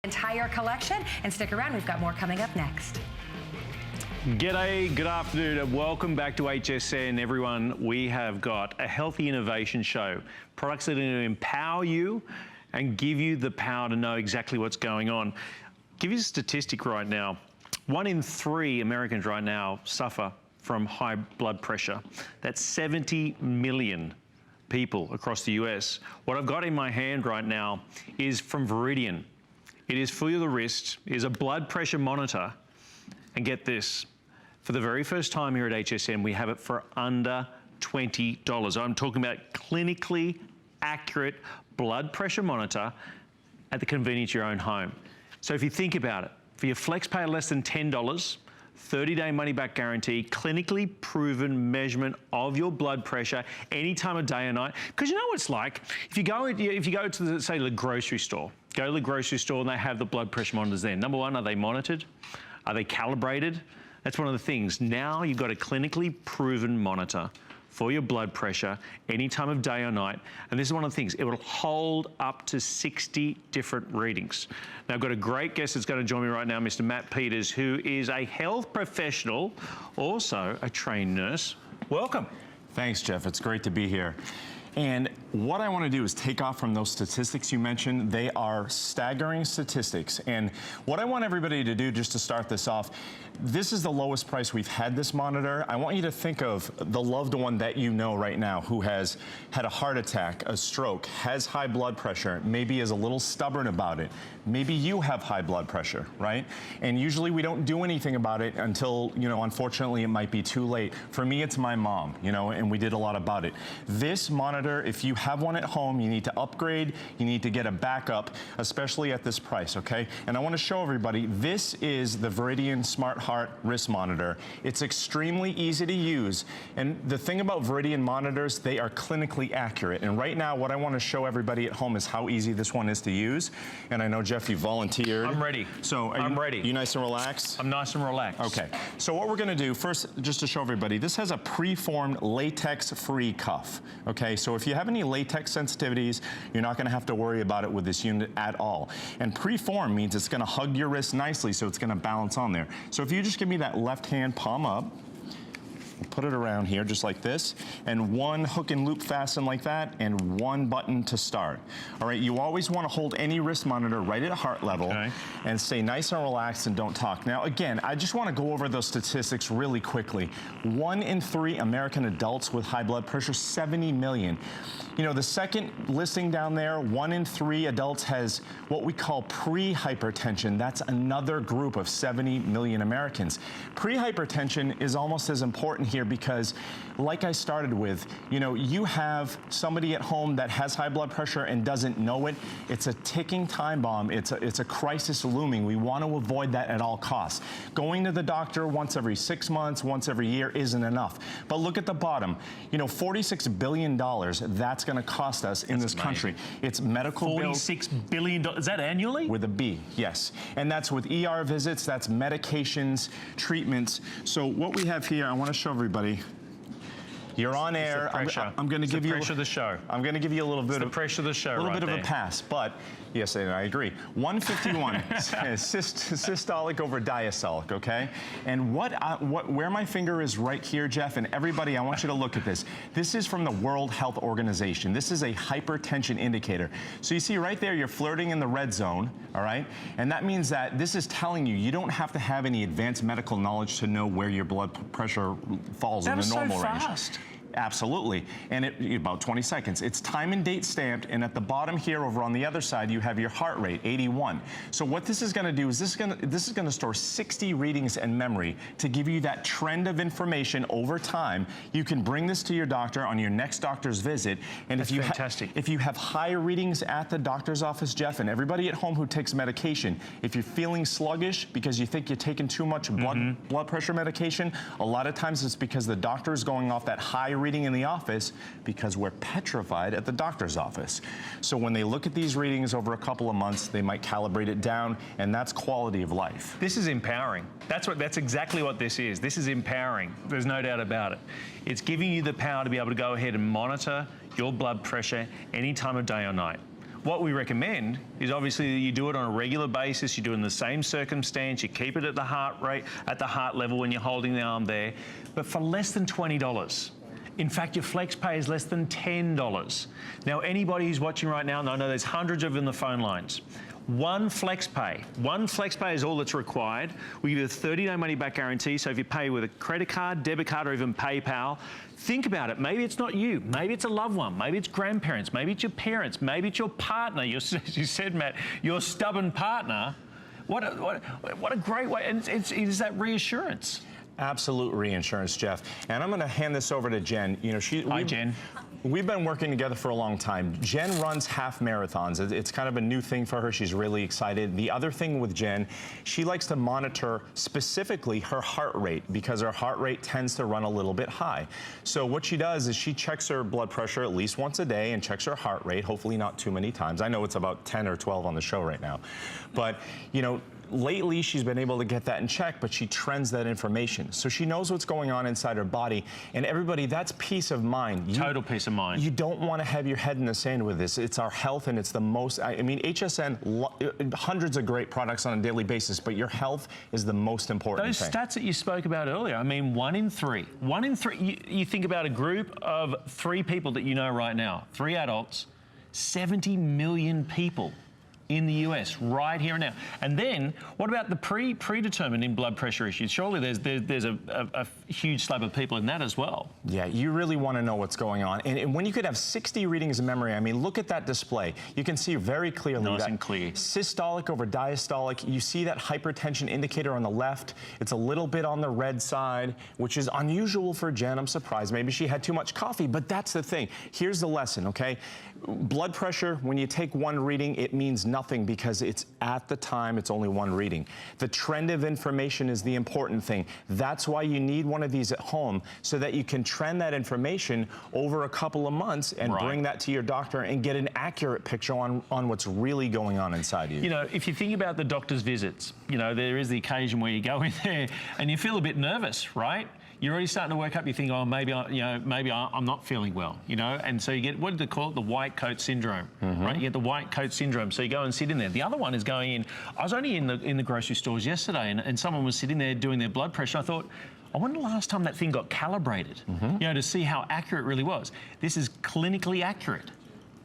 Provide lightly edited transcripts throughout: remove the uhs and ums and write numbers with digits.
Entire collection, and stick around, we've got more coming up next. G'day, good afternoon, and welcome back to HSN, everyone. We have got a healthy innovation show, products that are going to empower you and give you the power to know exactly what's going on. Give you a statistic right now. 1 in 3 Americans right now suffer from high blood pressure. That's 70 million people across the US. What I've got in my hand right now is from Veridian. It is for the wrist, it is a blood pressure monitor, and get this, for the very first time here at HSN, we have it for under $20. I'm talking about clinically accurate blood pressure monitor at the convenience of your own home. So if you think about it, for your flex pay less than $10, 30-day money-back guarantee, clinically proven measurement of your blood pressure any time of day or night. Because you know what it's like? If you go to, say, the grocery store, go to the grocery store and they have the blood pressure monitors there. Number one, are they monitored? Are they calibrated? That's one of the things. Now you've got a clinically proven monitor for your blood pressure any time of day or night. And this is one of the things, it will hold up to 60 different readings. Now I've got a great guest that's going to join me right now, Mr. Matt Peters, who is a health professional, also a trained nurse. Welcome. Thanks, Jeff. It's great to be here. And what I want to do is take off from those statistics you mentioned. They are staggering statistics. And what I want everybody to do, just to start this off, this is the lowest price we've had this monitor. I want you to think of the loved one that you know right now who has had a heart attack, a stroke, has high blood pressure, maybe is a little stubborn about it. Maybe you have high blood pressure, right? And usually we don't do anything about it until, you know, unfortunately it might be too late. For me, it's my mom, you know, and we did a lot about it. This monitor, if you have one at home, you need to upgrade, you need to get a backup, especially at this price, okay? And I want to show everybody, this is the Veridian Smart Heart Wrist Monitor. It's extremely easy to use. And the thing about Veridian monitors, they are clinically accurate. And right now, what I want to show everybody at home is how easy this one is to use. And I know, Jeff, you volunteered. I'm ready. So I'm ready. You nice and relaxed? I'm nice and relaxed. Okay. So what we're going to do, first, just to show everybody, this has a preformed latex-free cuff. Okay, so if you have any latex sensitivities, you're not going to have to worry about it with this unit at all. And preformed means it's going to hug your wrist nicely, so it's going to balance on there. So if you just give me that left hand palm up, put it around here just like this, and one hook and loop fasten like that, and one button to start. All right, you always want to hold any wrist monitor right at heart level, okay, and stay nice and relaxed and don't talk. Now again, I just want to go over those statistics really quickly. 1 in 3 American adults with high blood pressure, 70 million. You know, the second listing down there, 1 in 3 adults has what we call pre-hypertension. That's another group of 70 million Americans. Pre-hypertension is almost as important here because, like I started with, you know, you have somebody at home that has high blood pressure and doesn't know it. It's a ticking time bomb. It's a crisis looming. We want to avoid that at all costs. Going to the doctor once every 6 months, once every year isn't enough. But look at the bottom. You know, $46 billion, that's going to cost us in this country. It's medical bills. $46 billion, is that annually? With a B, yes. And that's with ER visits, that's medications, treatments. So what we have here, I want to show everybody. You're on air. I'm going to give you the pressure of the show. I'm going to give you a little bit of pressure of the show. A little bit of a pass, but yes, I agree. 151 systolic over diastolic, okay? And where my finger is right here, Jeff, and everybody, I want you to look at this. This is from the World Health Organization. This is a hypertension indicator. So you see right there, you're flirting in the red zone, all right? And that means that this is telling you you don't have to have any advanced medical knowledge to know where your blood pressure falls in the normal range. Fast. Absolutely, and about 20 seconds. It's time and date stamped, and at the bottom here over on the other side, you have your heart rate, 81. So what this is gonna do is this is gonna store 60 readings in memory to give you that trend of information over time. You can bring this to your doctor on your next doctor's visit, and if you have higher readings at the doctor's office, Jeff, and everybody at home who takes medication, if you're feeling sluggish because you think you're taking too much blood pressure medication, a lot of times it's because the doctor is going off that high reading in the office because we're petrified at the doctor's office. So when they look at these readings over a couple of months, they might calibrate it down, and that's quality of life. This is empowering. That's exactly what this is. This is empowering. There's no doubt about it. It's giving you the power to be able to go ahead and monitor your blood pressure any time of day or night. what we recommend is obviously that you do it on a regular basis, you do it in the same circumstance, you keep it at the heart rate, at the heart level when you're holding the arm there, but for less than $20. In fact, your FlexPay is less than $10. Now, anybody who's watching right now, and I know there's hundreds of them in the phone lines, one FlexPay is all that's required. We give you a 30-day money-back guarantee, so if you pay with a credit card, debit card, or even PayPal, think about it. Maybe it's not you. Maybe it's a loved one. Maybe it's grandparents. Maybe it's your parents. Maybe it's your partner. You said, Matt, your stubborn partner. What a great way. And it's that reassurance. Absolute reinsurance, Jeff. And I'm going to hand this over to Jen. You know, Hi, Jen. We've been working together for a long time. Jen runs half marathons. It's kind of a new thing for her. She's really excited. The other thing with Jen, she likes to monitor specifically her heart rate because her heart rate tends to run a little bit high. So what she does is she checks her blood pressure at least once a day and checks her heart rate, hopefully not too many times. I know it's about 10 or 12 on the show right now. But, you know, lately, she's been able to get that in check, but she trends that information. So she knows what's going on inside her body. And everybody, that's peace of mind. Total peace of mind. You don't want to have your head in the sand with this. It's our health, and it's the most, I mean, HSN, hundreds of great products on a daily basis, but your health is the most important thing. Those stats that you spoke about earlier, I mean, 1 in 3. 1 in 3, you think about a group of 3 people that you know right now, 3 adults, 70 million people in the US right here and now. And then what about the predetermined in blood pressure issues? Surely there's a huge slab of people in that as well. Yeah, you really want to know what's going on. And when you could have 60 readings of memory, I mean, look at that display. You can see very clearly nice that and clear. Systolic over diastolic. You see that hypertension indicator on the left. It's a little bit on the red side, which is unusual for Jen. I'm surprised. Maybe she had too much coffee, but that's the thing. Here's the lesson, okay? Blood pressure, when you take one reading, it means nothing because it's at the time, it's only one reading. The trend of information is the important thing. That's why you need one of these at home so that you can trend that information over a couple of months and bring that to your doctor and get an accurate picture on what's really going on inside you. You know, if you think about the doctor's visits, you know, there is the occasion where you go in there and you feel a bit nervous, right? You're already starting to work up. You think, oh, maybe I'm not feeling well, you know. And so you get, what do they call it? The white coat syndrome, right? You get the white coat syndrome. So you go and sit in there. The other one is going in. I was only in the grocery stores yesterday, and someone was sitting there doing their blood pressure. I thought, I wonder the last time that thing got calibrated, you know, to see how accurate it really was. This is clinically accurate.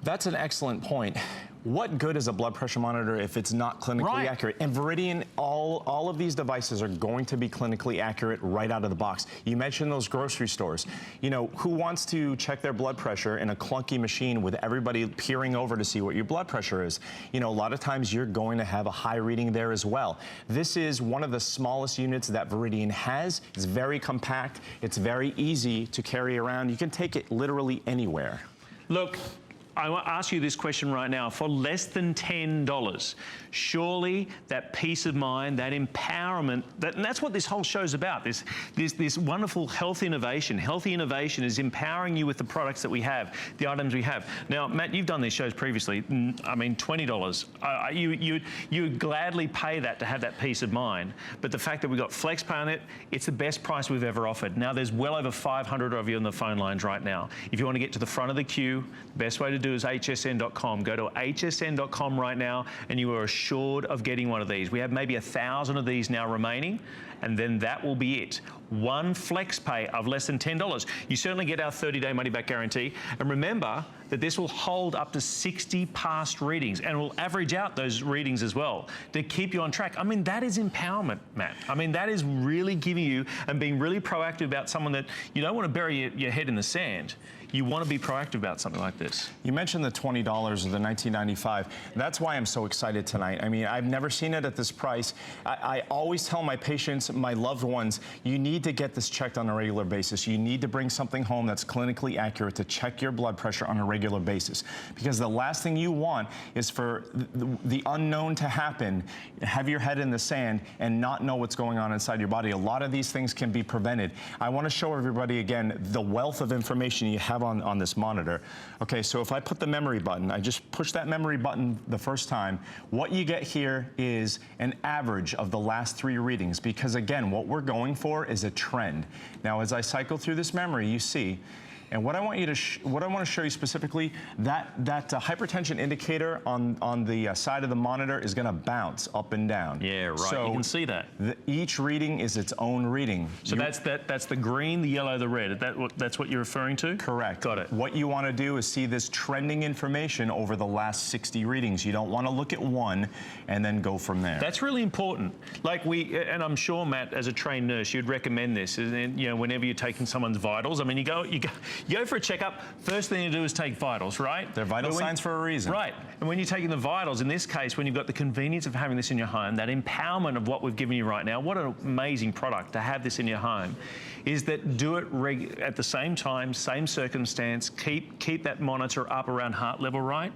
That's an excellent point. What good is a blood pressure monitor if it's not clinically accurate? And Veridian, all of these devices are going to be clinically accurate right out of the box. You mentioned those grocery stores. You know, who wants to check their blood pressure in a clunky machine with everybody peering over to see what your blood pressure is? You know, a lot of times you're going to have a high reading there as well. This is one of the smallest units that Veridian has. It's very compact. It's very easy to carry around. You can take it literally anywhere. Look, I want to ask you this question right now. For less than $10, surely that peace of mind, that empowerment, and that's what this whole show's about, this wonderful health innovation. Healthy innovation is empowering you with the products that we have, the items we have. Now, Matt, you've done these shows previously. I mean, $20. You would gladly pay that to have that peace of mind. But the fact that we've got FlexPay on it, it's the best price we've ever offered. Now, there's well over 500 of you on the phone lines right now. If you want to get to the front of the queue, the best way to do is hsn.com. Go to hsn.com right now and you are assured of getting one of these. We have maybe 1,000 of these now remaining, and then that will be it. One FlexPay of less than $10. You certainly get our 30-day money-back guarantee. And remember that this will hold up to 60 past readings and will average out those readings as well to keep you on track. I mean, that is empowerment, Matt. I mean, that is really giving you and being really proactive about someone that you don't want to bury your head in the sand. You want to be proactive about something like this. You mentioned the $20 or the $19.95. That's why I'm so excited tonight. I mean, I've never seen it at this price. I always tell my patients, my loved ones, you need to get this checked on a regular basis. You need to bring something home that's clinically accurate to check your blood pressure on a regular basis. Because the last thing you want is for the unknown to happen, have your head in the sand, and not know what's going on inside your body. A lot of these things can be prevented. I want to show everybody again the wealth of information you have on this monitor. Okay, so if I put the memory button, I just push that memory button the first time, what you get here is an average of the last 3 readings, because again, what we're going for is a trend. Now, as I cycle through this memory, you see And what I want to show you specifically, that hypertension indicator on the side of the monitor is going to bounce up and down. Yeah, right. So you can see that. Each reading is its own reading. So that's the green, the yellow, the red. That's what you're referring to? Correct. Got it. What you want to do is see this trending information over the last 60 readings. You don't want to look at one and then go from there. That's really important. Like and I'm sure, Matt, as a trained nurse, you'd recommend this. And, you know, whenever you're taking someone's vitals, I mean, you go for a checkup. First thing you do is take vitals, right? They're vital signs for a reason. Right. And when you're taking the vitals, in this case, when you've got the convenience of having this in your home, that empowerment of what we've given you right now, what an amazing product to have this in your home, is that do it at the same time, same circumstance, keep that monitor up around heart level, right?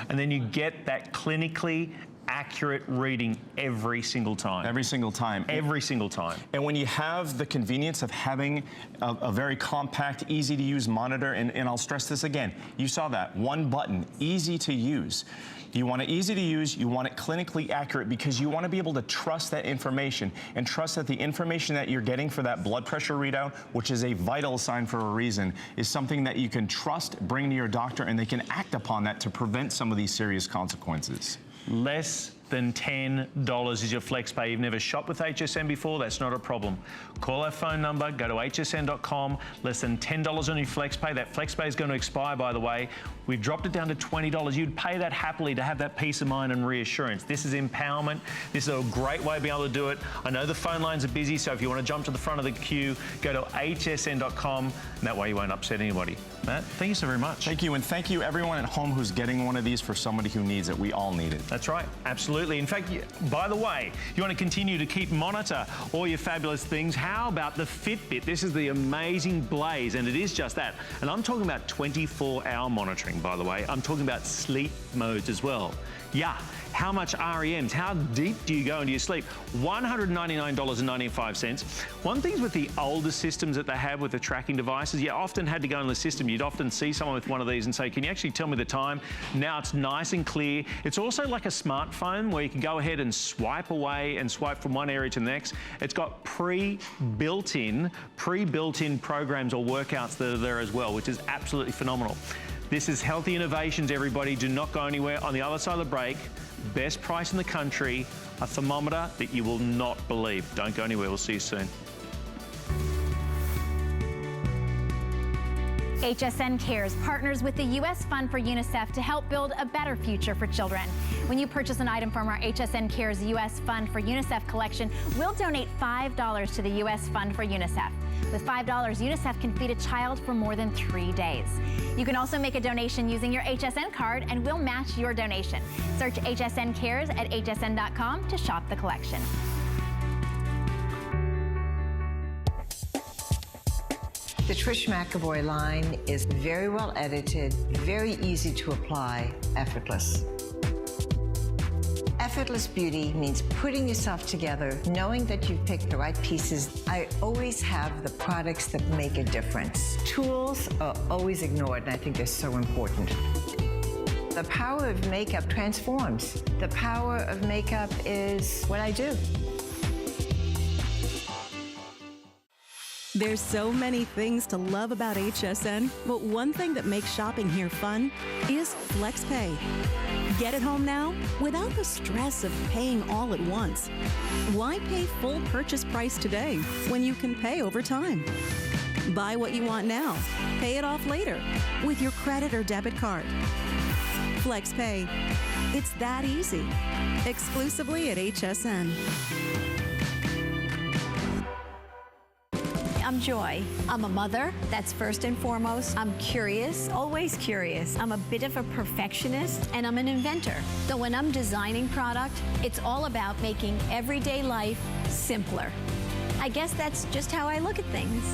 And then you get that clinically accurate reading every single time. Every single time. Every single time. And when you have the convenience of having a very compact, easy to use monitor, and I'll stress this again, you saw that, one button, easy to use. You want it easy to use, you want it clinically accurate, because you want to be able to trust that information and trust that the information that you're getting for that blood pressure readout, which is a vital sign for a reason, is something that you can trust, bring to your doctor, and they can act upon that to prevent some of these serious consequences. Less than $10 is your FlexPay. You've never shopped with HSN before? That's not a problem. Call our phone number, go to hsn.com, less than $10 on your FlexPay. That FlexPay is going to expire, by the way. We've dropped it down to $20. You'd pay that happily to have that peace of mind and reassurance. This is empowerment. This is a great way of being able to do it. I know the phone lines are busy, so if you want to jump to the front of the queue, go to hsn.com, and that way you won't upset anybody. Matt, thank you so very much. Thank you, and thank you everyone at home who's getting one of these for somebody who needs it. We all need it. That's right, absolutely. In fact, by the way, you want to continue to monitor all your fabulous things. How about the Fitbit? This is the amazing Blaze, and it is just that. And I'm talking about 24-hour monitoring, by the way. I'm talking about sleep modes as well. Yeah. How much REMs? How deep do you go into your sleep? $199.95. One thing with the older systems that they have with the tracking devices, you often had to go in the system. You'd often see someone with one of these and say, can you actually tell me the time? Now it's nice and clear. It's also like a smartphone where you can go ahead and swipe away and swipe from one area to the next. It's got pre-built-in programs or workouts that are there as well, which is absolutely phenomenal. This is Healthy Innovations, everybody. Do not go anywhere. On the other side of the break, best price in the country, a thermometer that you will not believe. Don't go anywhere. We'll see you soon. HSN Cares partners with the U.S. Fund for UNICEF to help build a better future for children. When you purchase an item from our HSN Cares U.S. Fund for UNICEF collection, we'll donate $5 to the U.S. Fund for UNICEF. With $5, UNICEF can feed a child for more than 3 days. You can also make a donation using your HSN card, and we'll match your donation. Search HSN Cares at hsn.com to shop the collection. The Trish McEvoy line is very well edited, very easy to apply, effortless. Effortless beauty means putting yourself together, knowing that you've picked the right pieces. I always have the products that make a difference. Tools are always ignored, and I think they're so important. The power of makeup transforms. The power of makeup is what I do. There's so many things to love about HSN, but one thing that makes shopping here fun is FlexPay. Get it home now without the stress of paying all at once. Why pay full purchase price today when you can pay over time? Buy what you want now, pay it off later with your credit or debit card. FlexPay. It's that easy. Exclusively at HSN. I'm Joy. I'm a mother, that's first and foremost. I'm curious, always curious. I'm a bit of a perfectionist, and I'm an inventor. So when I'm designing product, it's all about making everyday life simpler. I guess that's just how I look at things.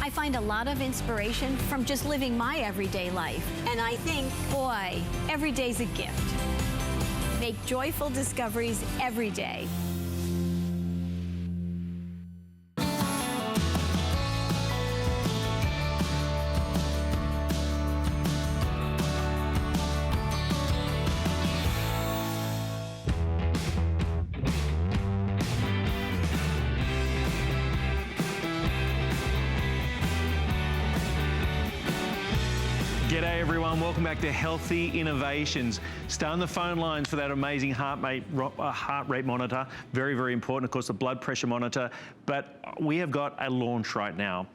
I find a lot of inspiration from just living my everyday life. And I think, boy, every day's a gift. Make joyful discoveries every day. G'day everyone, welcome back to Healthy Innovations. Stay on the phone lines for that amazing heart rate monitor. Very, very important, of course, the blood pressure monitor. But we have got a launch right now.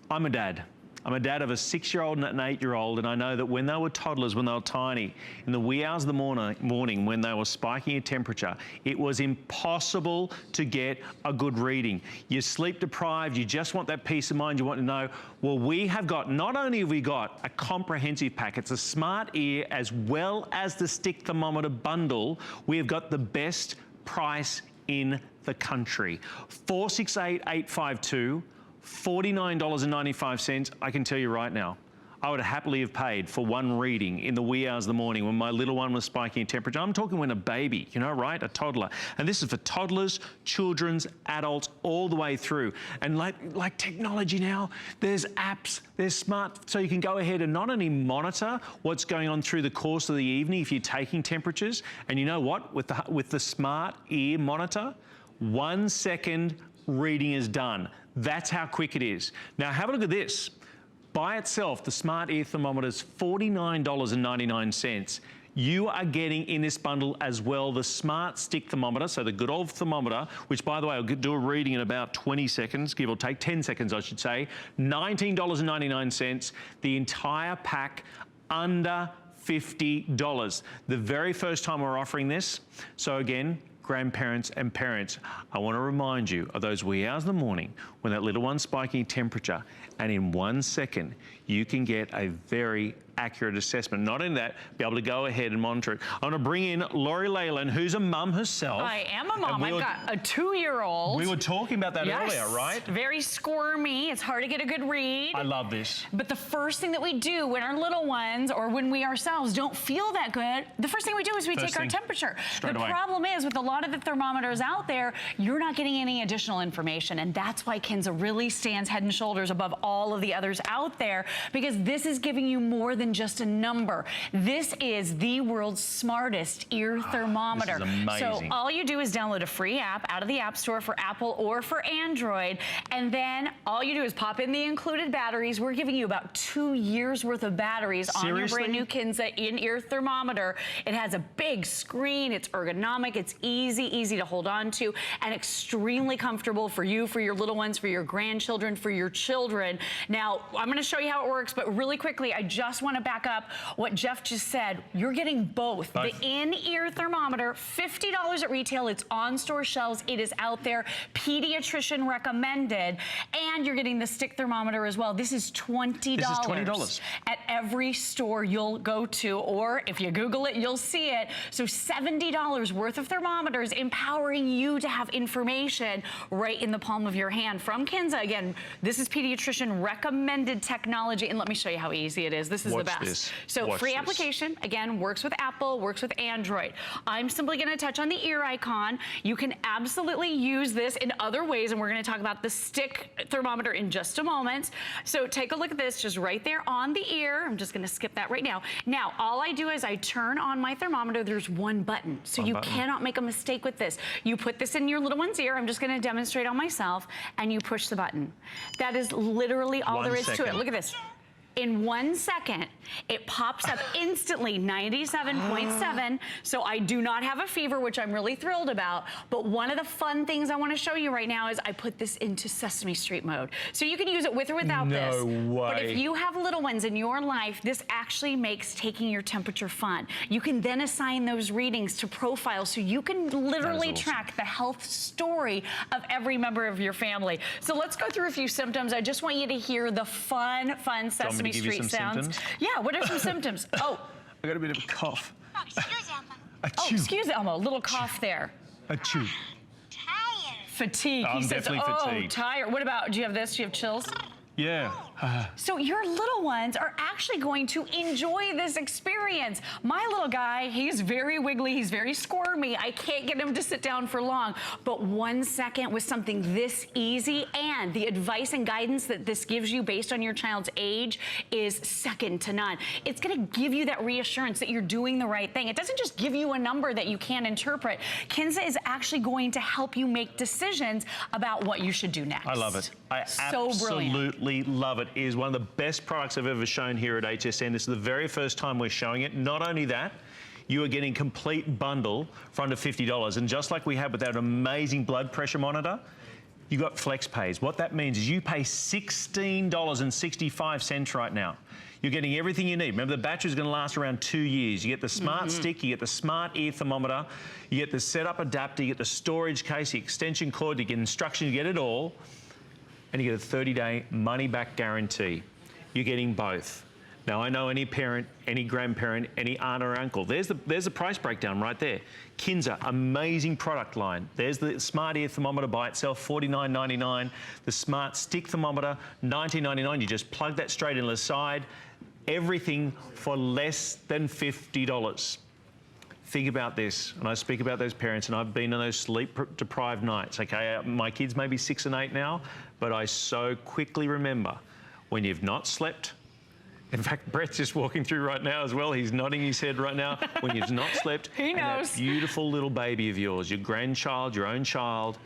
I'm a dad. I'm a dad of a 6-year-old and an 8-year-old, and I know that when they were toddlers, when they were tiny, in the wee hours of the morning when they were spiking a temperature, it was impossible to get a good reading. You're sleep deprived, you just want that peace of mind, you want to know. Well, we have got, not only have we got a comprehensive pack, it's a smart ear as well as the stick thermometer bundle, we have got the best price in the country. $468,852. $49.95, I can tell you right now, I would happily have paid for one reading in the wee hours of the morning when my little one was spiking in temperature. I'm talking when a baby, you know, right? A toddler. And this is for toddlers, children's, adults, all the way through. And like technology now, there's apps, there's smart, so you can go ahead and not only monitor what's going on through the course of the evening if you're taking temperatures, and you know what? With the smart ear monitor, 1 second reading is done. That's how quick it is. Now have a look at this. By itself, the smart ear thermometer is $49.99. You are getting in this bundle as well the smart stick thermometer, so the good old thermometer, which by the way, I'll do a reading in about 20 seconds, give or take 10 seconds, I should say. $19.99. The entire pack under $50. The very first time we're offering this. So again, grandparents and parents, I want to remind you of those wee hours in the morning when that little one's spiking temperature, and in 1 second you can get a very accurate assessment. Not only that, be able to go ahead and monitor it. I want to bring in Lori Leyland, who's a mum herself. I am a mom. I've got a 2-year-old. We were talking about that earlier, right? Very squirmy. It's hard to get a good read. I love this. But the first thing that we do when our little ones or when we ourselves don't feel that good, the first thing we do is we take our temperature. The problem is with a lot of the thermometers out there, you're not getting any additional information. And that's why Kinsa really stands head and shoulders above all of the others out there, because this is giving you more than just a number. This is the world's smartest ear thermometer. This is amazing. So all you do is download a free app out of the App Store for Apple or for Android, and then all you do is pop in the included batteries. We're giving you about 2 years worth of batteries on your brand new Kinsa in-ear thermometer. It has a big screen, it's ergonomic, it's easy to hold on to, and extremely comfortable for you, for your little ones, for your grandchildren, for your children. Now, I'm gonna show you how it works, but really quickly, I just wanna back up what Jeff just said. You're getting both. The in-ear thermometer, $50 at retail. It's on store shelves. It is out there, pediatrician recommended, and you're getting the stick thermometer as well. This is $20. This is $20 at every store you'll go to, or if you Google it, you'll see it. So $70 worth of thermometers, empowering you to have information right in the palm of your hand from Kinsa. Again, this is pediatrician recommended technology, and let me show you how easy it is. This is the best. So free application, again, works with Apple, works with Android. I'm simply gonna touch on the ear icon. You can absolutely use this in other ways, and we're gonna talk about the stick thermometer in just a moment. So take a look at this, just right there on the ear. I'm just gonna skip that right now. Now, all I do is I turn on my thermometer. There's one button, so you cannot make a mistake with this. You put this in your little one's ear. I'm just gonna demonstrate on myself, and you push the button. That is literally all there is to it. Look at this. In 1 second, it pops up instantly, 97.7. So I do not have a fever, which I'm really thrilled about. But one of the fun things I want to show you right now is I put this into Sesame Street mode. So you can use it with or without this. No way. But if you have little ones in your life, this actually makes taking your temperature fun. You can then assign those readings to profiles, so you can literally track the health story of every member of your family. So let's go through a few symptoms. I just want you to hear the fun Sesame Street sounds. Yeah, what are some symptoms? Oh. I got a bit of a cough. Oh, excuse Elmo. Oh, excuse Elmo. Little cough there. Achoo. Tired. Fatigue. I'm he says, definitely fatigued. Tired. What about, do you have this? Do you have chills? Yeah. So your little ones are actually going to enjoy this experience. My little guy, he's very wiggly, he's very squirmy. I can't get him to sit down for long. But 1 second with something this easy, and the advice and guidance that this gives you based on your child's age is second to none. It's gonna give you that reassurance that you're doing the right thing. It doesn't just give you a number that you can't interpret. Kinsa is actually going to help you make decisions about what you should do next. I love it. I so brilliant. absolutely love it. It is one of the best products I've ever shown here at HSN. This is the very first time we're showing it. Not only that, you are getting complete bundle for under $50. And just like we had with that amazing blood pressure monitor, you got FlexPays. What that means is you pay $16.65 right now. You're getting everything you need. Remember, the battery's going to last around 2 years. You get the smart stick, you get the smart ear thermometer, you get the setup adapter, you get the storage case, the extension cord, you get instructions, you get it all, and you get a 30-day money-back guarantee. You're getting both. Now, I know any parent, any grandparent, any aunt or uncle, there's the price breakdown right there. Kinza, amazing product line. There's the smart ear thermometer by itself, $49.99. The smart stick thermometer, $19.99. You just plug that straight into the side. Everything for less than $50. Think about this, and I speak about those parents, and I've been on those sleep-deprived nights, okay? My kids may be 6 and 8 now, but I so quickly remember when you've not slept. In fact, Brett's just walking through right now as well. He's nodding his head right now. When you've not slept, he knows. And that beautiful little baby of yours, your grandchild, your own child,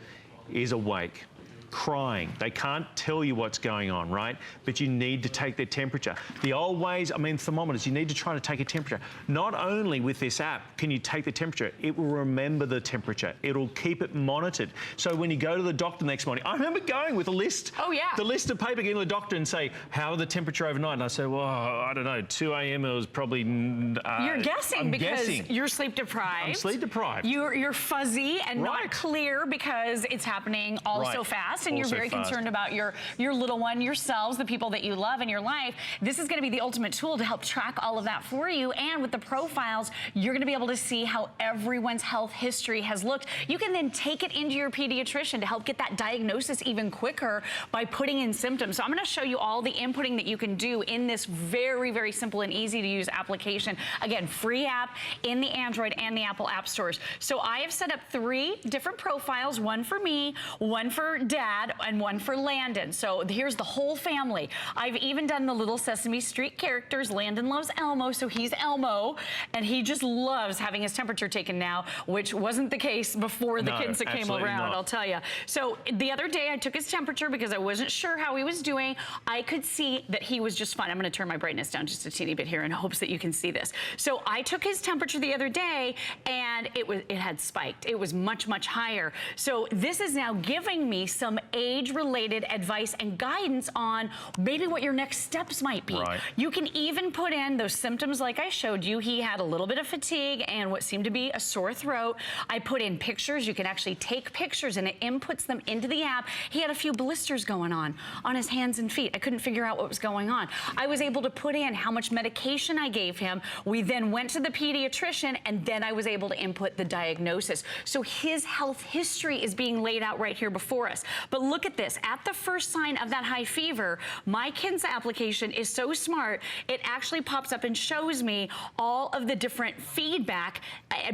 is awake, crying. They can't tell you what's going on, right? But you need to take their temperature. The old ways, I mean, thermometers, you need to try to take a temperature. Not only with this app can you take the temperature, it will remember the temperature. It'll keep it monitored. So when you go to the doctor the next morning, I remember going with a list. Oh, yeah. The list of paper, getting to the doctor and say, how are the temperature overnight? And I say, well, I don't know, 2 a.m. it was probably... you're guessing you're sleep deprived. I'm sleep deprived. You're fuzzy and not clear because it's happening all so fast. And you're very concerned about your little one, yourselves, the people that you love in your life. This is going to be the ultimate tool to help track all of that for you. And with the profiles, you're going to be able to see how everyone's health history has looked. You can then take it into your pediatrician to help get that diagnosis even quicker by putting in symptoms. So I'm going to show you all the inputting that you can do in this very, very simple and easy to use application. Again, free app in the Android and the Apple app stores. So I have set up 3 different profiles, one for me, one for Dad, and one for Landon. So here's the whole family. I've even done the little Sesame Street characters. Landon loves Elmo, so he's Elmo, and he just loves having his temperature taken now, which wasn't the case before the kids that came around, I'll tell you. So the other day I took his temperature because I wasn't sure how he was doing. I could see that he was just fine. I'm going to turn my brightness down just a teeny bit here in hopes that you can see this. So I took his temperature the other day and it had spiked. It was much, much higher. So this is now giving me some age-related advice and guidance on maybe what your next steps might be. Right. You can even put in those symptoms like I showed you. He had a little bit of fatigue and what seemed to be a sore throat. I put in pictures. You can actually take pictures and it inputs them into the app. He had a few blisters going on his hands and feet. I couldn't figure out what was going on. I was able to put in how much medication I gave him. We then went to the pediatrician and then I was able to input the diagnosis. So his health history is being laid out right here before us. But look at this. At the first sign of that high fever, my Kinza application is so smart, it actually pops up and shows me all of the different feedback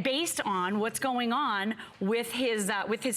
based on what's going on with his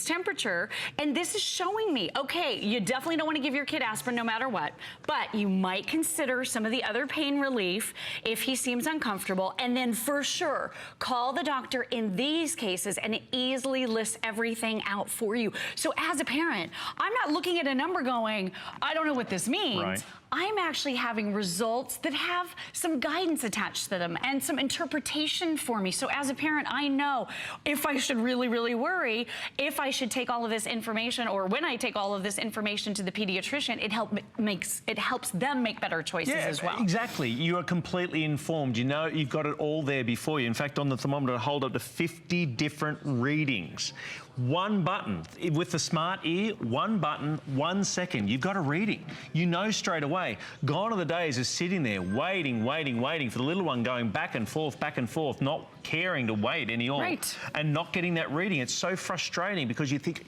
temperature. And this is showing me, okay, you definitely don't want to give your kid aspirin no matter what, but you might consider some of the other pain relief if he seems uncomfortable. And then for sure, call the doctor in these cases and it easily lists everything out for you. So as a parent, I'm not looking at a number going, I don't know what this means. Right. I'm actually having results that have some guidance attached to them and some interpretation for me. So as a parent, I know if I should really, really worry, if I should take all of this information, or when I take all of this information to the pediatrician, it helps them make better choices as well. Exactly. You are completely informed. You know, you've got it all there before you. In fact, on the thermometer, I hold up to 50 different readings. One button. With the smart ear, one button, 1 second. You've got a reading. You know straight away. Gone are the days of sitting there waiting for the little one going back and forth, not caring to wait anymore. Right. And not getting that reading. It's so frustrating because you think,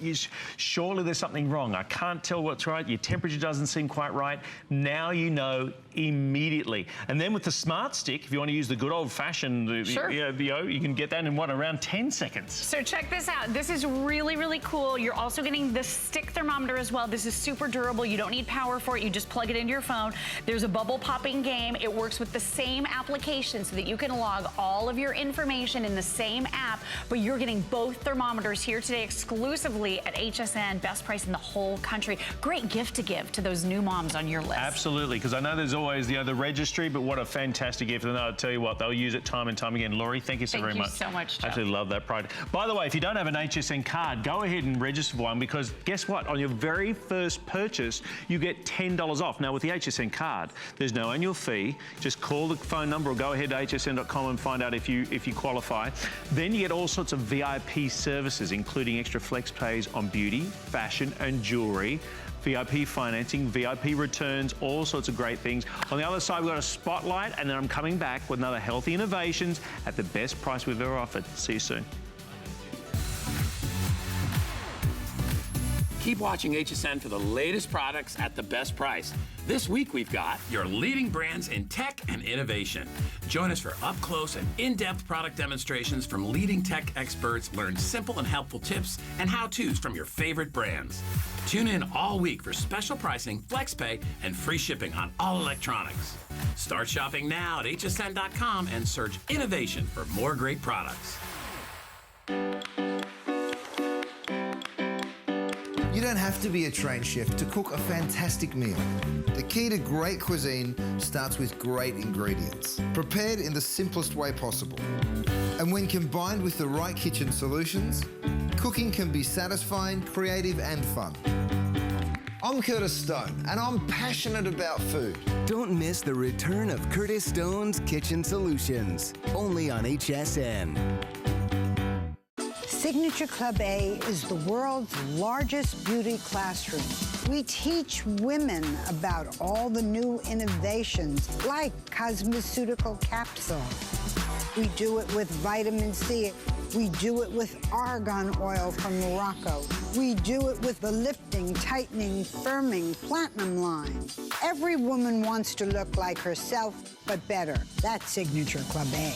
surely there's something wrong. I can't tell what's right. Your temperature doesn't seem quite right. Now you know immediately. And then with the smart stick, if you want to use the good old-fashioned, sure. you can get that in around 10 seconds. So check this out. This is really, really cool. You're also getting the stick thermometer as well. This is super durable. You don't need power for it. You just plug it into your phone. There's a bubble popping game. It works with the same application so that you can log all of your information information in the same app, but you're getting both thermometers here today exclusively at HSN. Best price in the whole country. Great gift to give to those new moms on your list. Absolutely, because I know there's always the registry, but what a fantastic gift. And I'll tell you what, they'll use it time and time again. Laurie, thank you so very much. Thank you so much, Jeff. I absolutely love that product. By the way, if you don't have an HSN card, go ahead and register for one, because guess what? On your very first purchase, you get $10 off. Now, with the HSN card, there's no annual fee. Just call the phone number or go ahead to hsn.com and find out if you qualify. Then you get all sorts of VIP services, including extra flex pays on beauty, fashion, and jewelry. VIP financing, VIP returns, all sorts of great things. On the other side, we've got a spotlight, and then I'm coming back with another Healthy Innovations at the best price we've ever offered. See you soon. Keep watching HSN for the latest products at the best price. This week we've got your leading brands in tech and innovation. Join us for up-close and in-depth product demonstrations from leading tech experts. Learn simple and helpful tips and how-tos from your favorite brands. Tune in all week for special pricing, FlexPay, and free shipping on all electronics. Start shopping now at hsn.com and search innovation for more great products. You don't have to be a trained chef to cook a fantastic meal. The key to great cuisine starts with great ingredients, prepared in the simplest way possible. And when combined with the right kitchen solutions, cooking can be satisfying, creative, and fun. I'm Curtis Stone, and I'm passionate about food. Don't miss the return of Curtis Stone's Kitchen Solutions, only on HSN. Signature Club A is the world's largest beauty classroom. We teach women about all the new innovations like cosmeceutical capsule. We do it with vitamin C. We do it with argan oil from Morocco. We do it with the lifting, tightening, firming platinum line. Every woman wants to look like herself, but better. That's Signature Club A.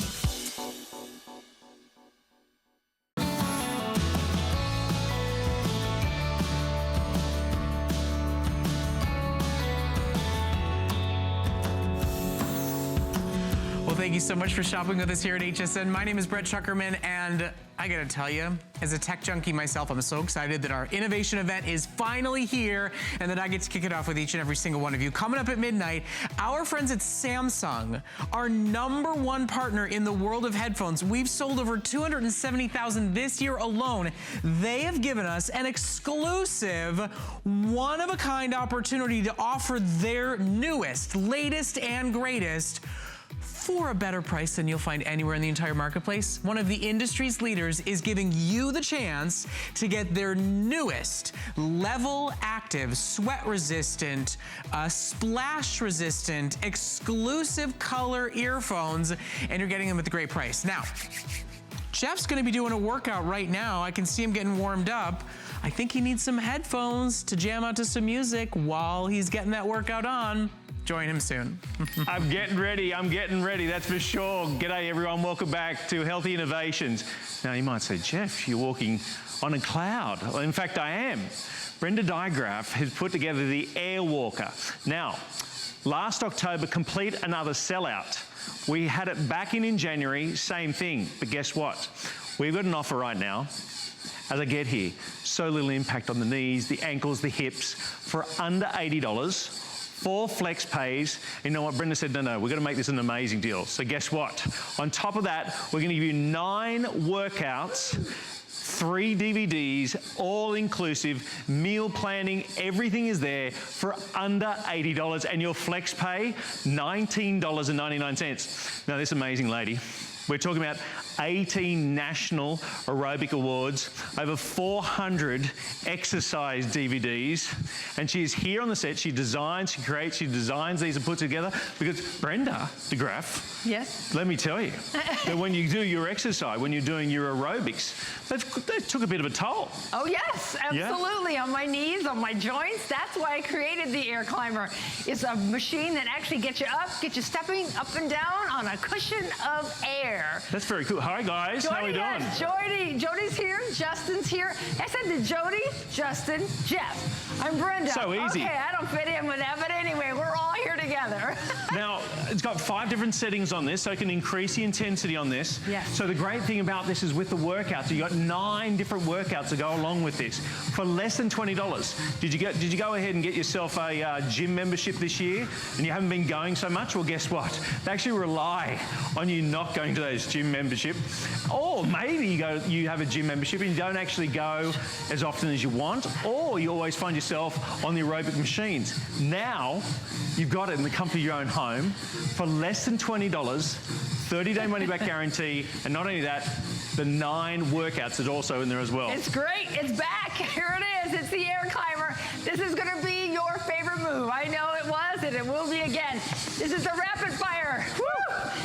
Thank you so much for shopping with us here at HSN. My name is Brett Schuckerman, and I gotta tell you, as a tech junkie myself, I'm so excited that our innovation event is finally here and that I get to kick it off with each and every single one of you. Coming up at midnight, our friends at Samsung, our #1 partner in the world of headphones. We've sold over 270,000 this year alone. They have given us an exclusive, one-of-a-kind opportunity to offer their newest, latest, and greatest for a better price than you'll find anywhere in the entire marketplace. One of the industry's leaders is giving you the chance to get their newest level active, sweat resistant, splash resistant, exclusive color earphones, and you're getting them at the great price. Now, Jeff's gonna be doing a workout right now. I can see him getting warmed up. I think he needs some headphones to jam out to some music while he's getting that workout on. Join him soon. I'm getting ready, that's for sure. G'day everyone, welcome back to Healthy Innovations. Now you might say, Jeff, you're walking on a cloud. Well, in fact, I am. Brenda Digraph has put together the Airwalker. Now, last October, complete another sellout. We had it back in January, same thing, but guess what? We've got an offer right now. As I get here, so little impact on the knees, the ankles, the hips, for under $80. 4 flex pays. You know what, Brenda said, no, we're gonna make this an amazing deal. So guess what? On top of that, we're gonna give you 9 workouts, 3 DVDs, all inclusive, meal planning, everything is there for under $80, and your flex pay, $19.99. Now this amazing lady, we're talking about 18 national aerobic awards, over 400 exercise DVDs, and she is here on the set. She designs, she creates, she designs these and puts together, because Brenda DeGraff, yes, let me tell you, that when you do your exercise, when you're doing your aerobics, they took a bit of a toll. Oh yes, absolutely. Yeah. On my knees, on my joints. That's why I created the Air Climber. It's a machine that actually gets you up, gets you stepping up and down on a cushion of air. That's very cool. Hi, guys. How are we doing? Jody's here. Justin's here. I said to Jody, Justin, Jeff. I'm Brenda. So easy. Okay, I don't fit in with that, but anyway, we're all here together. Now, it's got 5 different settings on this, so it can increase the intensity on this. Yes. So the great thing about this is with the workouts, you got 9 different workouts to go along with this for less than $20. Did you go ahead and get yourself a gym membership this year and you haven't been going so much? Well, guess what? They actually rely on you not going to those gym membership. Or maybe you have a gym membership and you don't actually go as often as you want, or you always find yourself on the aerobic machines. Now, you've got it in the comfort of your own home for less than $20, 30-day money-back guarantee, and not only that, the 9 workouts is also in there as well. It's great. It's back. Here it is. It's the Air Climber. This is going to be your favorite move. I know it was, and it will be again. This is the rapid fire. Woo!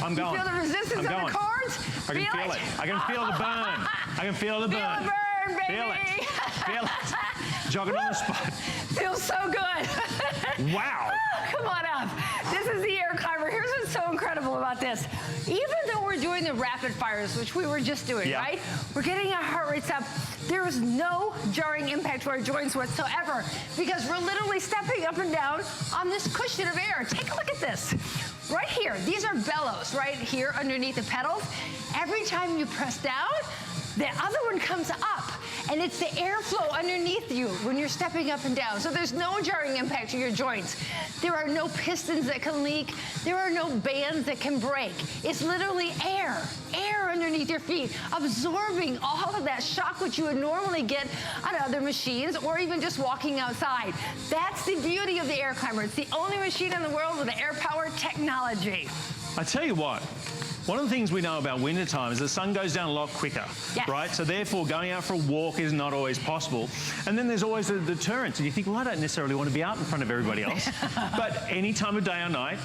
I'm going. You feel the resistance of the cords? I can feel it. I can feel the burn. I can feel the burn. Feel the burn, baby. Feel it. Feel it. Jogging on the spot. Feels so good. Wow. Come on up. This is the Air Climber. Here's what's so incredible about this. Even though we're doing the rapid fires, which we were just doing, right? We're getting our heart rates up. There is no jarring impact to our joints whatsoever because we're literally stepping up and down on this cushion of air. Take a look at this. Right here, these are bellows right here underneath the pedals. Every time you press down, the other one comes up, and it's the airflow underneath you when you're stepping up and down. So there's no jarring impact to your joints. There are no pistons that can leak. There are no bands that can break. It's literally air underneath your feet, absorbing all of that shock which you would normally get on other machines or even just walking outside. That's the beauty of the Air Climber. It's the only machine in the world with the air-powered technology. I tell you what, one of the things we know about wintertime is the sun goes down a lot quicker, right? So therefore, going out for a walk is not always possible. And then there's always the deterrence. And you think, well, I don't necessarily want to be out in front of everybody else. But any time of day or night,